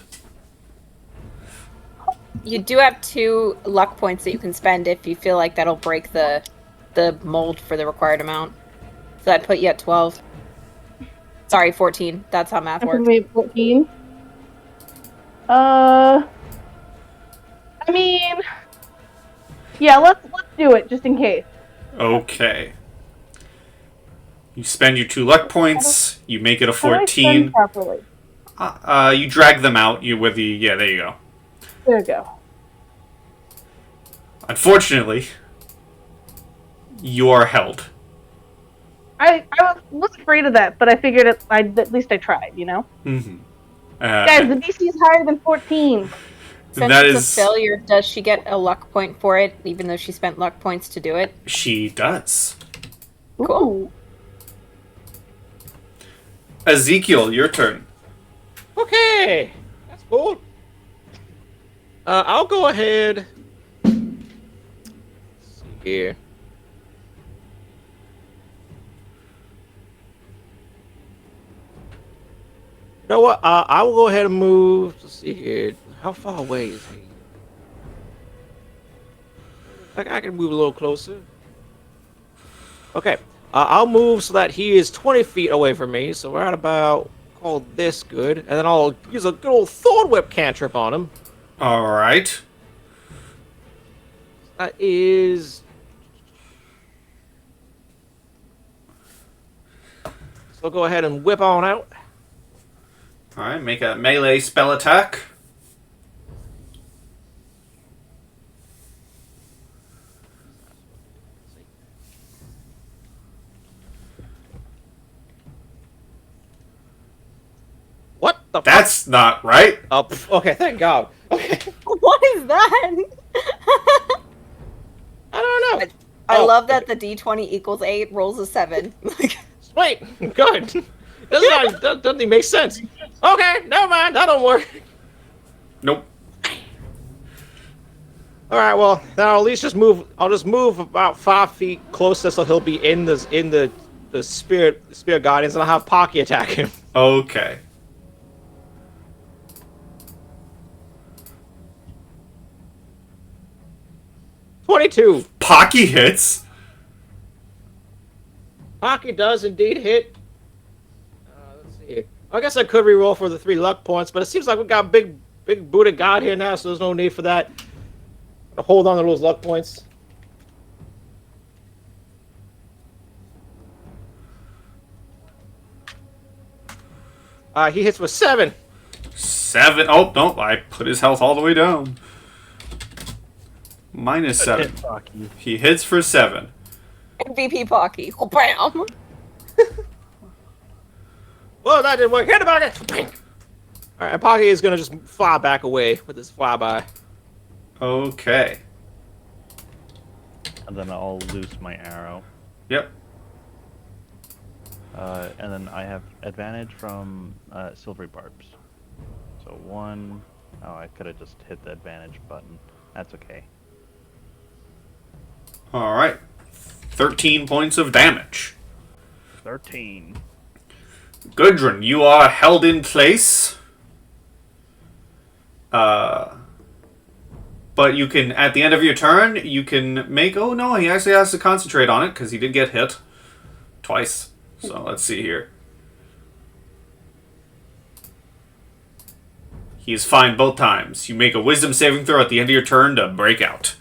You do have 2 luck points that you can spend if you feel like that'll break the mold for the required amount. So that'd put you at 12. Sorry, 14. That's how math works. 14. I mean, yeah, let's do it just in case. Okay. You spend your 2 luck points. You make it a How do I spend 14. properly? You drag them out. Yeah, there you go. There we go. Unfortunately, you are held. I was afraid of that, but I figured at least I tried, you know? Mm-hmm. Guys, the DC is higher than 14. Since that it's is... a failure, does she get a luck point for it, even though she spent luck points to do it? She does. Cool. Ezekiel, your turn. Okay, that's cool. I'll go ahead. Let's see here. You know what? I will go ahead and move. Let's see here. How far away is he? I can move a little closer. Okay. I'll move so that he is 20 feet away from me. So we're at about, call this good. And then I'll use a good old Thorn Whip cantrip on him. Alright. That is... So go ahead and whip on out. Alright, make a melee spell attack. What the That's not right. fuck? Okay, thank God. Okay. What is that? I don't love that the d20 equals 8, rolls a 7. Like, Sweet. Good. Doesn't even make sense. Okay, never mind. That don't work. Nope. All right. Well, now at least just move. I'll just move about 5 feet closer, so he'll be in the spirit guardians, and I'll have Pocky attack him. Okay. $22. Pocky hits. Pocky does indeed hit. Let's see here. I guess I could reroll for the 3 luck points, but it seems like we got big Buddha God here now, so there's no need for that. I'll hold on to those luck points. He hits with 7. 7. Oh, no, I put his health all the way down. Minus 7. He hits for 7. MVP Pocky. Oh, bam! Well, that didn't work. Hit him again. All right, Pocky is gonna just fly back away with his flyby. Okay. And then I'll loose my arrow. Yep. And then I have advantage from silvery barbs. So 1. Oh, I could have just hit the advantage button. That's okay. All right. 13 points of damage. 13. Gudrun, you are held in place. But you can, at the end of your turn, you can make... Oh, no, he actually has to concentrate on it, because he did get hit. Twice. So, let's see here. He is fine both times. You make a wisdom saving throw at the end of your turn to break out.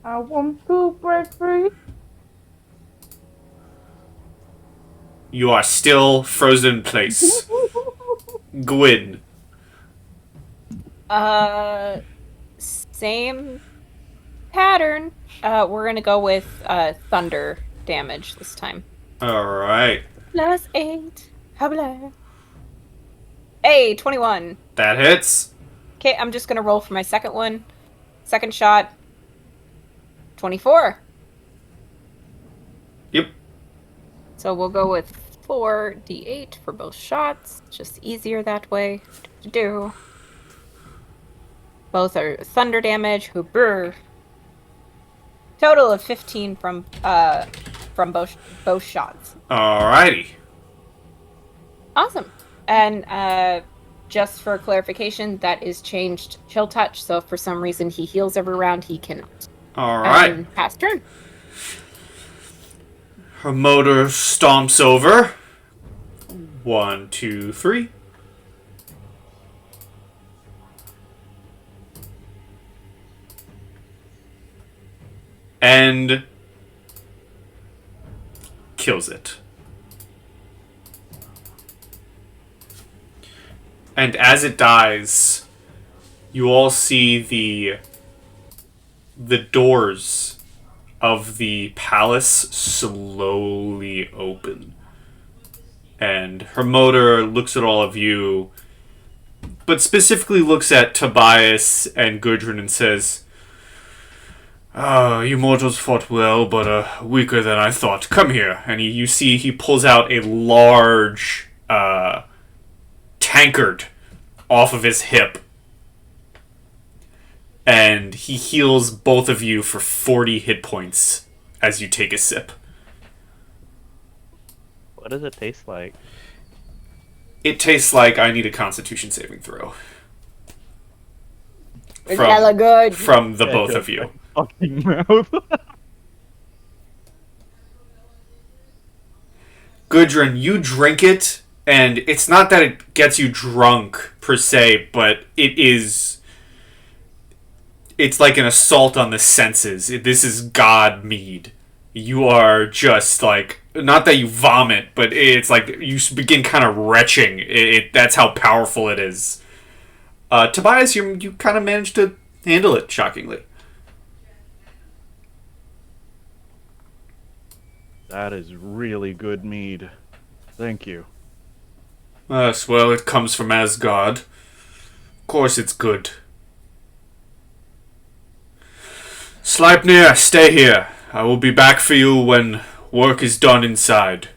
I want to break free. You are still frozen in place. Gwyn. Same pattern. We're gonna go with thunder damage this time. Alright. +8. Habla. Hey, 21. That hits. Okay, I'm just gonna roll for my second one. Second shot. 24. Yep. So we'll go with 4d8 for both shots. Just easier that way to do. Both are thunder damage. Brr. Total of 15 from both shots. Alrighty. Awesome. And just for clarification, that is changed chill touch. So if for some reason he heals every round, he cannot. Alright. Pass turn. Her motor stomps over. 1, 2, 3. And kills it. And as it dies, you all see the doors of the palace slowly open. And her motor looks at all of you, but specifically looks at Tobias and Gudrun and says, you mortals fought well, but weaker than I thought. Come here. And you see he pulls out a large tankard off of his hip. And he heals both of you for 40 hit points as you take a sip. What does it taste like? It tastes like I need a Constitution saving throw. It's hella good. From the both of you. Fucking mouth. Gudrun, you drink it, and it's not that it gets you drunk, per se, but it's like an assault on the senses. This is God mead. You are just like, not that you vomit, but it's like you begin kind of retching. That's how powerful it is. Tobias, you kind of managed to handle it, shockingly. That is really good mead. Thank you. Yes, well, it comes from Asgard. Of course it's good. Sleipnir, stay here. I will be back for you when work is done inside.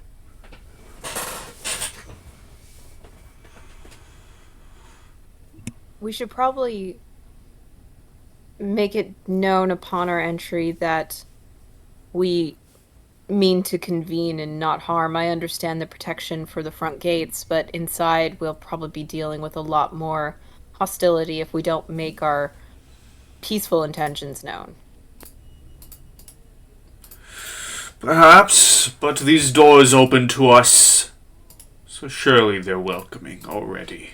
We should probably make it known upon our entry that we mean to convene and not harm. I understand the protection for the front gates, but inside we'll probably be dealing with a lot more hostility if we don't make our peaceful intentions known. Perhaps, but these doors open to us, so surely they're welcoming already.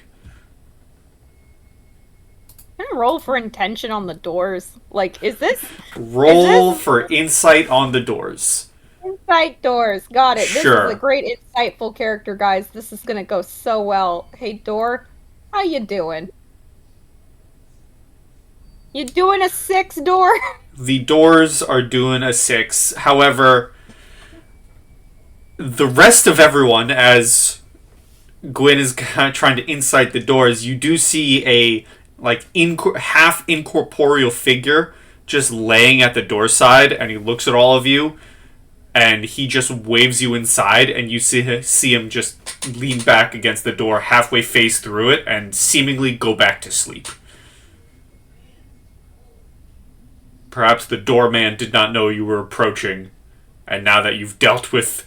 Can I roll for intention on the doors? Like, is this Roll for insight on the doors. insight doors? Got it. This Sure. is a great insightful character, guys. This is gonna go so well. Hey, door, how you doing? You doing a 6, door? The doors are doing a 6. However, the rest of everyone, as Gwyn is kind of trying to insight the doors, you do see a half incorporeal figure just laying at the door side, and he looks at all of you, and he just waves you inside, and you see him just lean back against the door, halfway face through it, and seemingly go back to sleep. Perhaps the doorman did not know you were approaching, and now that you've dealt with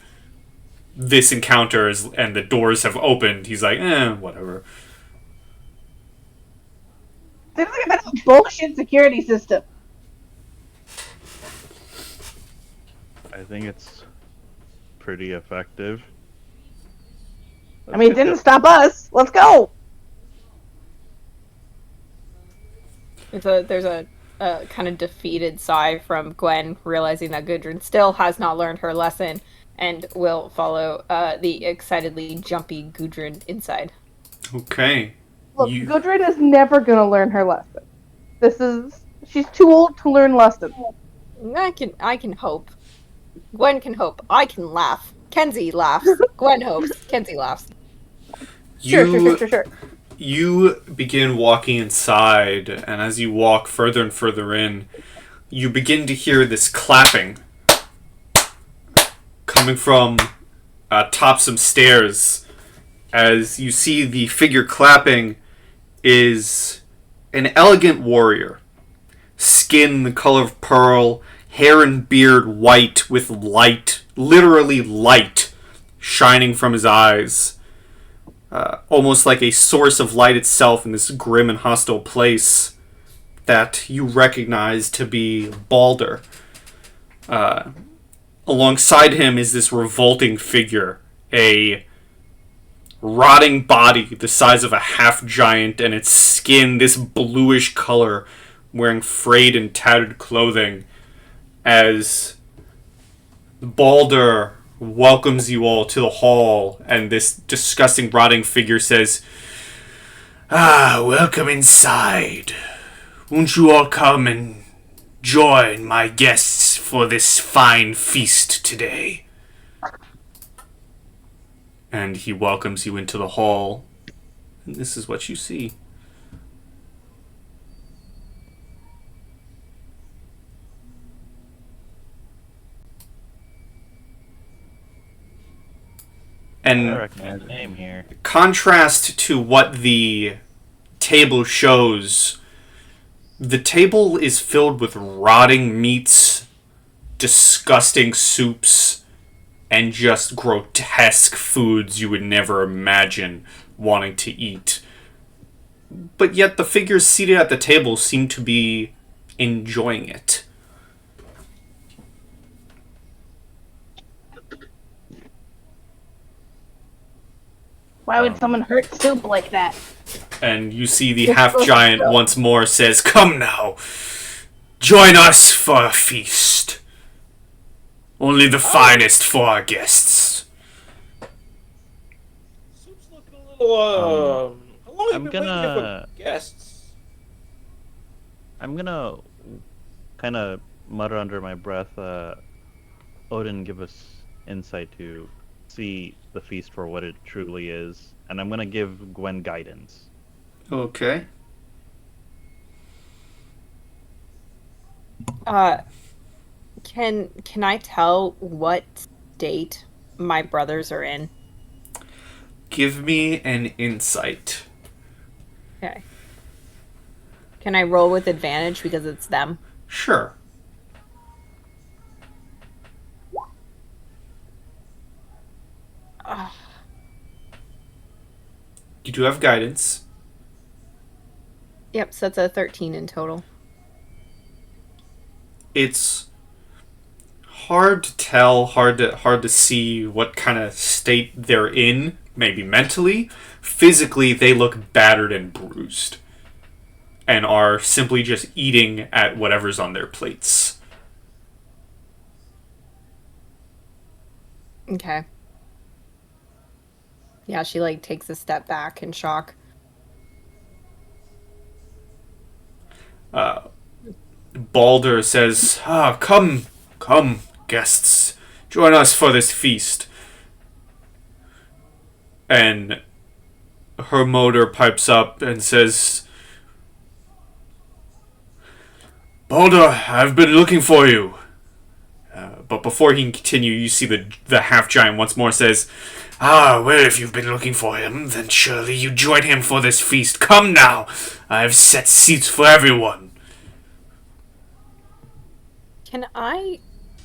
this encounter and the doors have opened, he's like, whatever. Seems like a bit of a bullshit security system. I think it's pretty effective. I mean, it didn't stop us. Let's go. There's a kind of defeated sigh from Gwen, realizing that Gudrun still has not learned her lesson, and will follow the excitedly jumpy Gudrun inside. Okay. Look, Gudrun is never gonna learn her lesson. She's too old to learn lessons. I can hope. Gwen can hope. I can laugh. Kenzie laughs. Gwen hopes. Kenzie laughs. Sure. You begin walking inside, and as you walk further and further in, you begin to hear this clapping coming from atop some stairs. As you see, the figure clapping is an elegant warrior. Skin the color of pearl, hair and beard white with light, literally light, shining from his eyes. Almost like a source of light itself in this grim and hostile place that you recognize to be Balder. Alongside him is this revolting figure, a rotting body the size of a half-giant, and its skin this bluish color, wearing frayed and tattered clothing, as Balder welcomes you all to the hall, and this disgusting rotting figure says, welcome inside. Won't you all come and join my guests for this fine feast today? And he welcomes you into the hall, and this is what you see. And I recognize the name here. contrast to what the table shows, the table is filled with rotting meats, disgusting soups, and just grotesque foods you would never imagine wanting to eat. But yet the figures seated at the table seem to be enjoying it. Why would someone hurt soup like that? And you see the half-giant once more says, "Come now, join us for a feast. Only the finest for our guests." Soup's looking a little, how long have I'm you been waiting gonna- for guests? I'm gonna kind of mutter under my breath, Odin, give us insight to see the feast for what it truly is, and I'm gonna give Gwen guidance. Okay. Can I tell what state my brothers are in? Give me an insight. Okay. Can I roll with advantage because it's them? Sure. Ugh. You do have guidance. Yep, so that's a 13 in total. It's hard to tell, hard to see what kind of state they're in, maybe mentally. Physically, they look battered and bruised and are simply just eating at whatever's on their plates. Okay. Yeah, she like takes a step back in shock. Balder says, come, come, guests. Join us for this feast. And her motor pipes up and says, Balder, I've been looking for you. But before he can continue, you see the half-giant once more says, well, if you've been looking for him, then surely you join him for this feast. Come now, I have set seats for everyone. Can I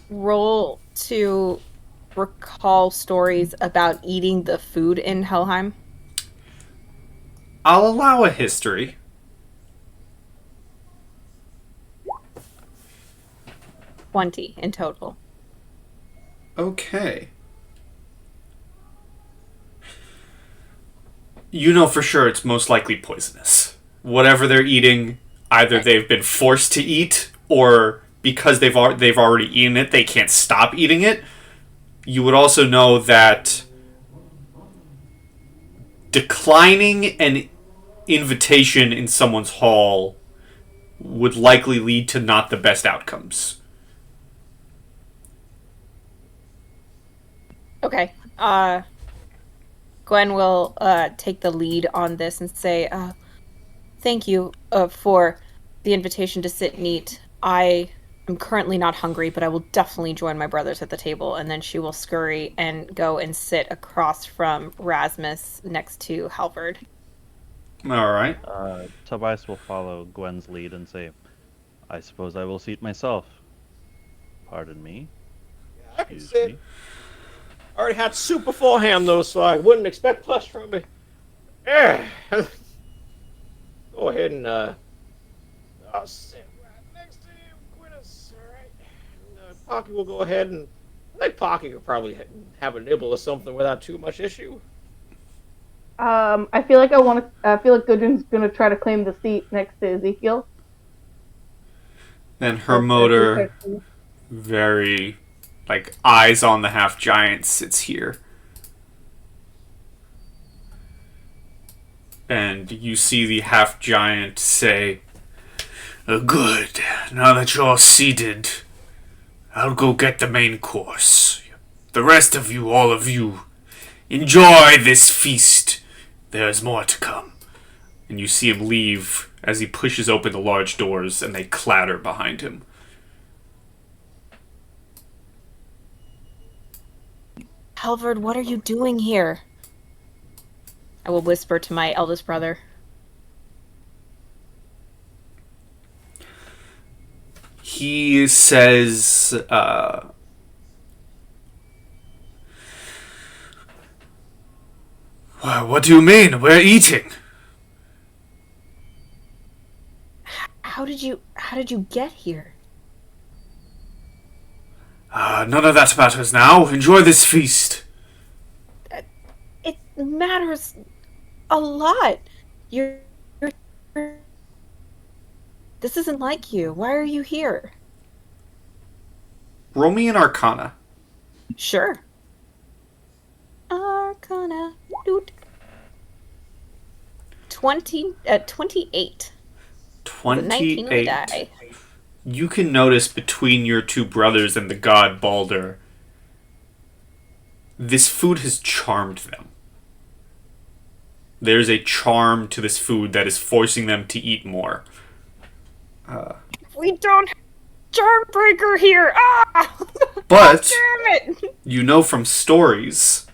roll to recall stories about eating the food in Helheim? I'll allow a history. 20 in total. Okay. You know for sure it's most likely poisonous. Whatever they're eating, either they've been forced to eat, or because they've already eaten it, they can't stop eating it. You would also know that declining an invitation in someone's hall would likely lead to not the best outcomes. Okay. Gwen will take the lead on this and say, thank you for the invitation to sit and eat. I am currently not hungry, but I will definitely join my brothers at the table. And then she will scurry and go and sit across from Rasmus next to Halvard. All right. Tobias will follow Gwen's lead and say, I suppose I will seat myself. Pardon me. I can Excuse sit. me. I already had soup beforehand, though, so I wouldn't expect much from me. Yeah. Go ahead and, I'll sit right next to you, Gwyneth, alright? And, Pocky will go ahead and, I think Pocky could probably have a nibble or something without too much issue. I feel like I feel like Gudrun's gonna try to claim the seat next to Ezekiel. Then her motor, very, like, eyes on the half-giant, sits here. And you see the half-giant say, good. Now that you're seated, I'll go get the main course. The rest of you, all of you, enjoy this feast. There's more to come. And you see him leave as he pushes open the large doors and they clatter behind him. Halvard, what are you doing here? I will whisper to my eldest brother. He says, what do you mean? We're eating. How did you get here? None of that matters now. Enjoy this feast. It matters a lot. You're This isn't like you. Why are you here? Roll me an Arcana. Sure. Arcana. Doot. 28. The 19 on the 28. die. You can notice between your two brothers and the god Balder, this food has charmed them. There's a charm to this food that is forcing them to eat more. We don't charm breaker here! Ah! But Damn it! you know from stories,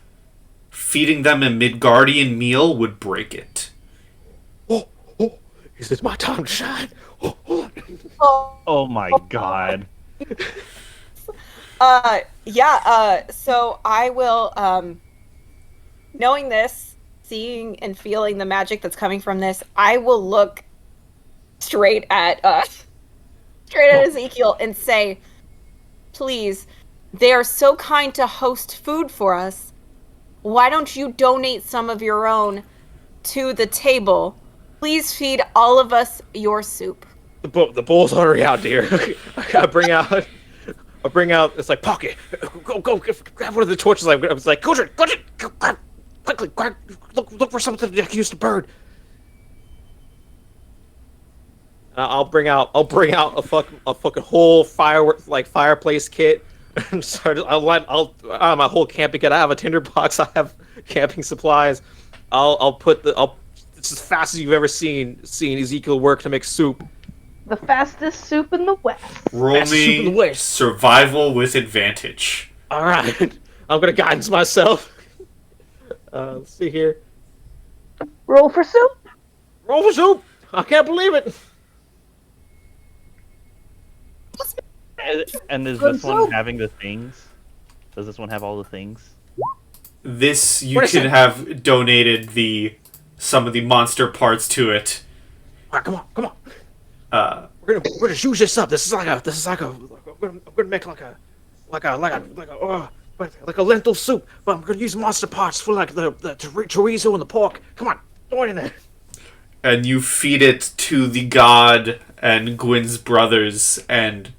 feeding them a Midgardian meal would break it. Oh, is this my time to shine? Oh. Oh my god. So I will, knowing this, seeing and feeling the magic that's coming from this, I will look straight at Ezekiel and say, please, they are so kind to host food for us. Why don't you donate some of your own to the table? Please feed all of us your soup. The bowl's already out, dear. I bring out. It's like pocket. Go, grab one of the torches. I was like, go, quickly, look for something that I can use to burn. I'll bring out a fucking whole fireplace kit. And I'll my whole camping kit. I have a tinderbox. I have camping supplies. It's as fast as you've ever seen Ezekiel work to make soup. The fastest soup in the West. Roll me survival with advantage. All right, I'm gonna guidance myself. Let's see here. Roll for soup. Roll for soup. I can't believe it. And is Good this one soup. having the things? Does this one have all the things? This you can have donated some of the monster parts to it. All right, come on. We're gonna use this up. This is like a. I'm gonna make like a lentil soup, but I'm gonna use monster parts for like the chorizo and the pork. Come on, throw it in there. And you feed it to the god and Gwyn's brothers, and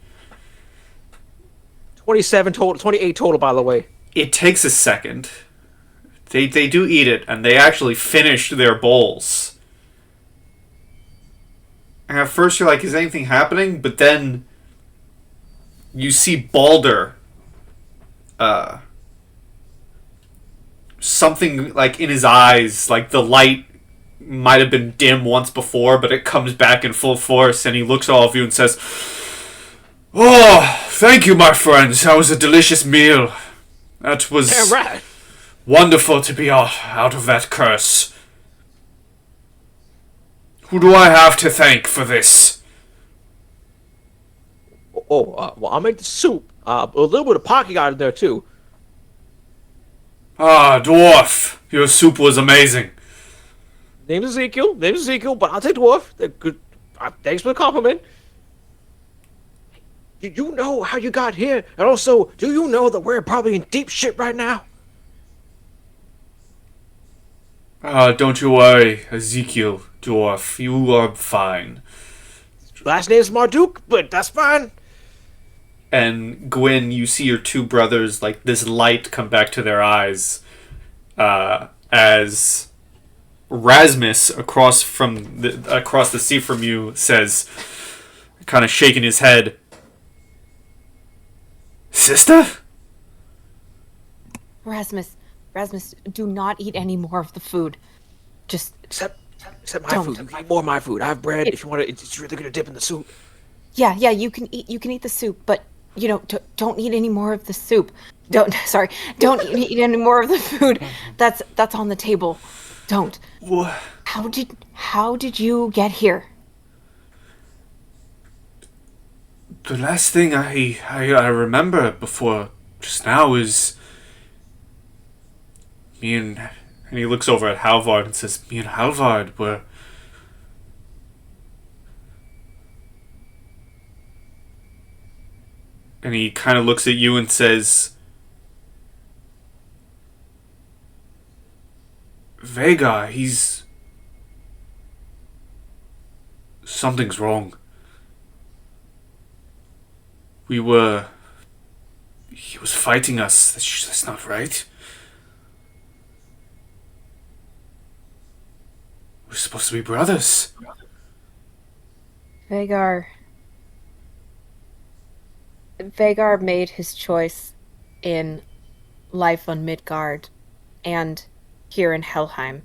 28 total, by the way. it takes a second. They do eat it, and they actually finish their bowls. And at first you're like, is anything happening? But then you see Balder, something like in his eyes, like the light might have been dim once before, but it comes back in full force, and he looks at all of you and says, "Oh, thank you, my friends. That was a delicious meal. That was Damn right. wonderful to be out of that curse. Who do I have to thank for this?" Well, I made the soup. A little bit of pocky got in there too. "Ah, dwarf, your soup was amazing." Name's Ezekiel, but I'll take dwarf. Good. Thanks for the compliment. Do you know how you got here? And also, do you know that we're probably in deep shit right now? Don't you worry, Ezekiel, dwarf. You are fine. Last name's Marduk, but that's fine. And Gwyn, you see your two brothers, like this light come back to their eyes, as Rasmus across the sea from you says, kind of shaking his head, "Sister?" Rasmus, do not eat any more of the food. Just Except my Don't. food. You can eat more of my food. I have bread if you want to. It's really gonna dip in the soup. yeah, you can eat the soup, but don't eat any more of the soup. Don't eat any more of the food. That's on the table. Don't. What? How did you get here? The last thing I remember before just now is me and he looks over at Halvard and says, "Me and Halvard were..." And he kind of looks at you and says, "Vega, something's wrong. He was fighting us. That's not right. We're supposed to be brothers." Vagar made his choice in life on Midgard and here in Helheim,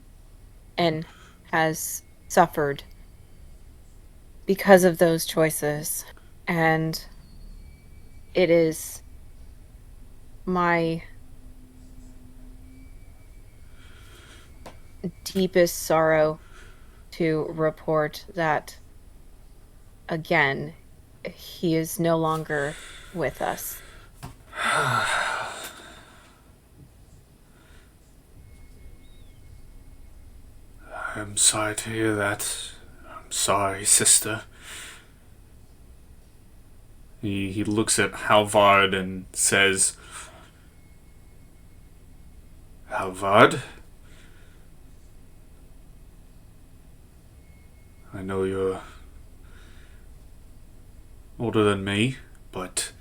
and has suffered because of those choices. And it is my deepest sorrow to report that, again, he is no longer with us. I'm sorry to hear that. I'm sorry, sister. He looks at Halvard and says, Halvard? I know you're older than me, but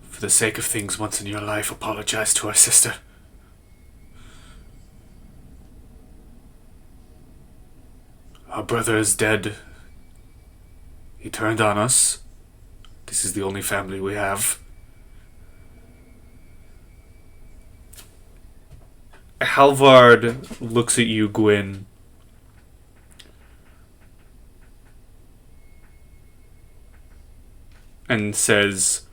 for the sake of things once in your life, apologize to our sister. Our brother is dead. He turned on us. This is the only family we have. Halvard looks at you, Gwyn. And says,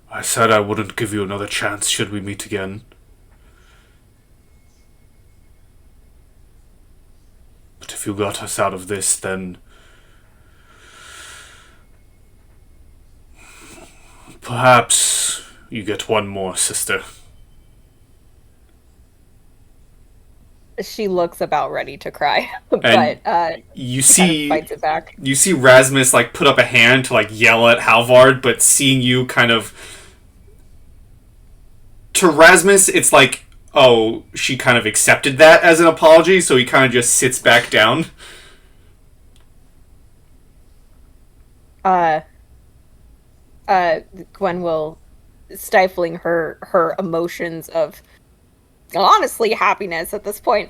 I said I wouldn't give you another chance should we meet again. But if you got us out of this, then perhaps you get one more, sister. She looks about ready to cry, but You she kind see, of fights it back. you see Rasmus like put up a hand to like yell at Halvard, but seeing you kind of, to Rasmus, it's like, oh, she kind of accepted that as an apology, so he kind of just sits back down. Gwen will, stifling her emotions of honestly happiness at this point,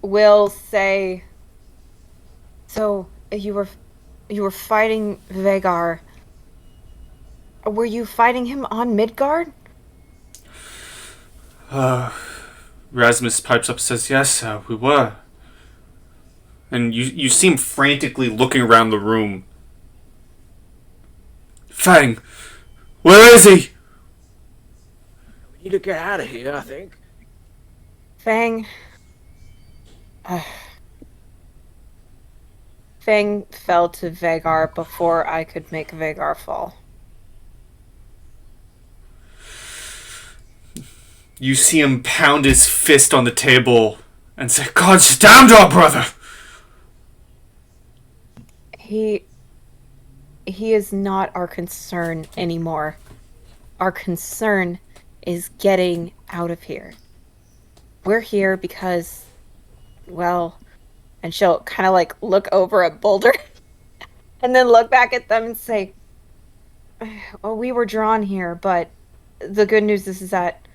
will say, so you were fighting Vhagar. Were you fighting him on Midgard? Rasmus pipes up and says, yes, we were. And you seem frantically looking around the room. Fang, where is he? We need to get out of here, I think. Fang. Fang fell to Vhagar before I could make Vhagar fall. You see him pound his fist on the table and say, God's damned our brother! He is not our concern anymore. Our concern is getting out of here. We're here because, well, and she'll kind of like look over at Boulder and then look back at them and say, well, we were drawn here, but the good news is that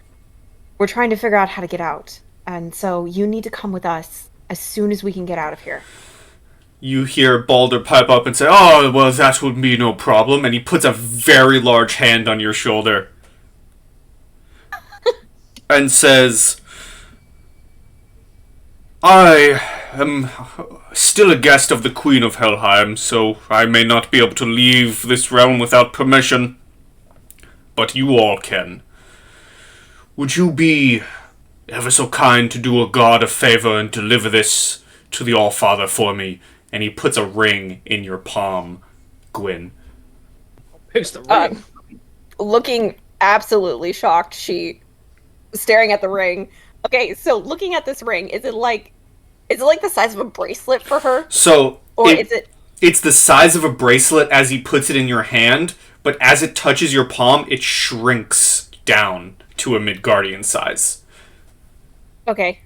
we're trying to figure out how to get out. And so you need to come with us as soon as we can get out of here. You hear Balder pipe up and say, oh, well, that would be no problem. And he puts a very large hand on your shoulder. And says, I am still a guest of the Queen of Helheim, so I may not be able to leave this realm without permission. But you all can. Would you be ever so kind to do a god a favor and deliver this to the Allfather for me? And he puts a ring in your palm, Gwyn. It's the ring. Looking absolutely shocked, she staring at the ring. Okay, so looking at this ring, is it like the size of a bracelet for her? So Or is it it's the size of a bracelet as he puts it in your hand, but as it touches your palm, it shrinks down to a Midgardian size. okay?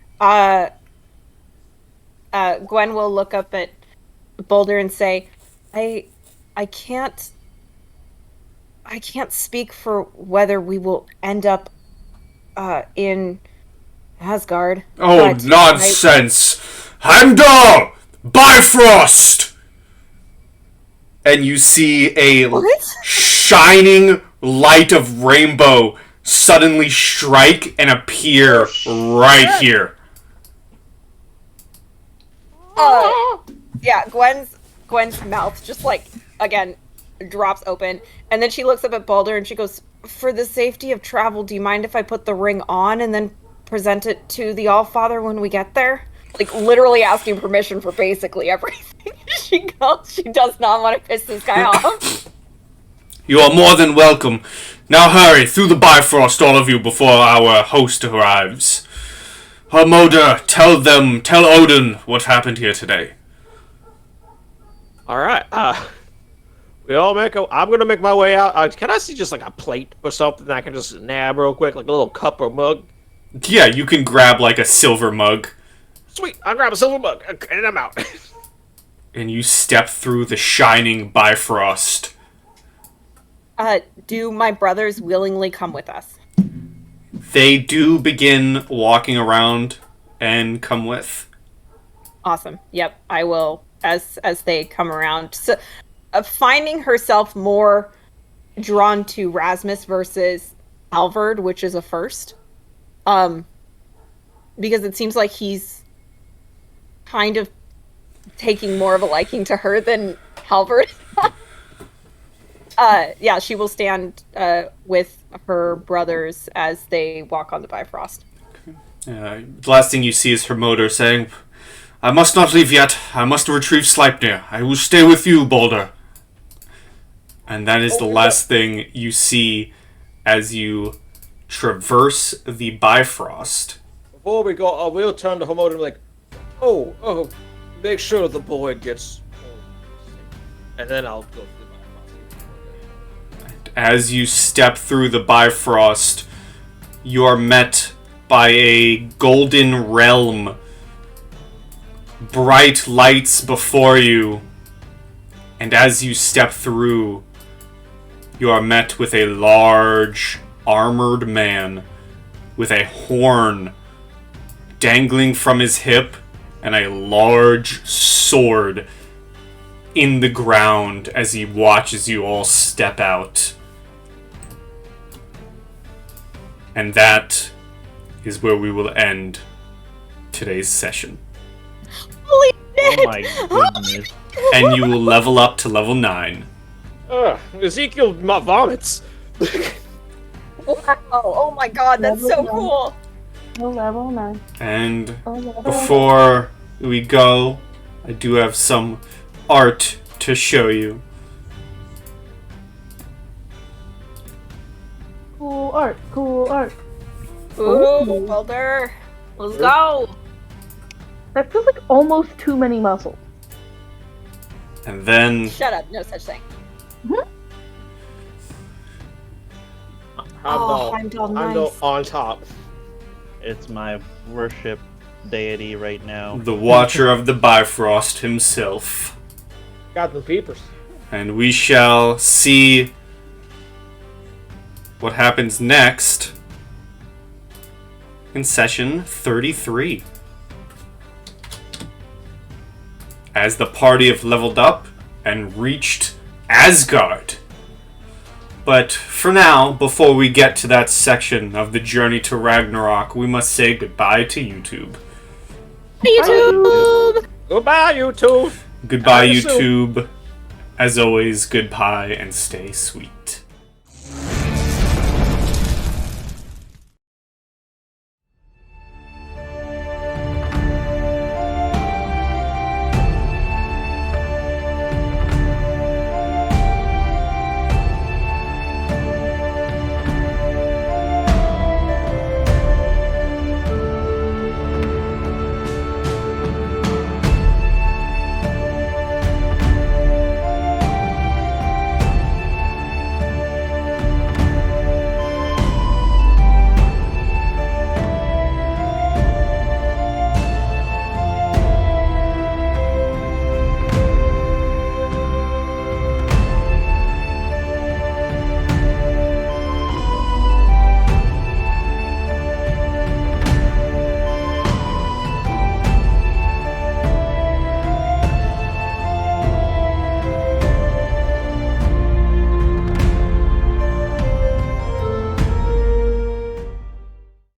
Gwen will look up at Boulder and say, I can't speak for whether we will end up in Asgard. Oh, but nonsense! Heimdall! Bifrost! And you see a What? shining light of rainbow suddenly strike and appear right here. Yeah, Gwen's mouth just like again drops open, and then she looks up at Balder and she goes, "For the safety of travel, do you mind if I put the ring on and then present it to the Allfather when we get there?" Like literally asking permission for basically everything. She does not want to piss this guy off. You are more than welcome. Now hurry, through the Bifrost, all of you, before our host arrives. Hermoder, tell Odin what happened here today. All right. We all I'm gonna make my way out. Can I see just like a plate or something that I can just nab real quick, like a little cup or mug? Yeah, you can grab like a silver mug. Sweet. I'll grab a silver mug and I'm out. And you step through the shining Bifrost. Do my brothers willingly come with us? They do begin walking around and come with. Awesome. Yep, I will as they come around. So, finding herself more drawn to Rasmus versus Halvard, which is a first. Because it seems like he's kind of taking more of a liking to her than Halvard. Yeah, she will stand with her brothers as they walk on the Bifrost. The last thing you see is Hermoder saying, "I must not leave yet. I must retrieve Sleipnir. I will stay with you, Balder." And that is the last thing you see as you traverse the Bifrost. Before we go, I will turn to Hermoder and be like, oh, make sure the boy gets home. And then I'll go. As you step through the Bifrost, you are met by a golden realm. Bright lights before you. And as you step through, you are met with a large, armored man with a horn dangling from his hip and a large sword in the ground as he watches you all step out. And that is where we will end today's session. Holy Oh shit! my goodness. And you will level up to level 9. Ezekiel vomits. Wow! Oh my god, that's so cool! Level 9. And before we go, I do have some art to show you. Cool art, cool art. Ooh, Balder! Let's go! That feels like almost too many muscles. And then Shut up, no such thing. Heimdall, nice. On top. It's my worship deity right now. the Watcher of the Bifrost himself. Got the peepers. And we shall see what happens next in session 33. As the party have leveled up and reached Asgard. But for now, before we get to that section of the journey to Ragnarok, we must say goodbye to YouTube. YouTube! Goodbye, YouTube. Goodbye, Have a soup. YouTube. As always, goodbye and stay sweet.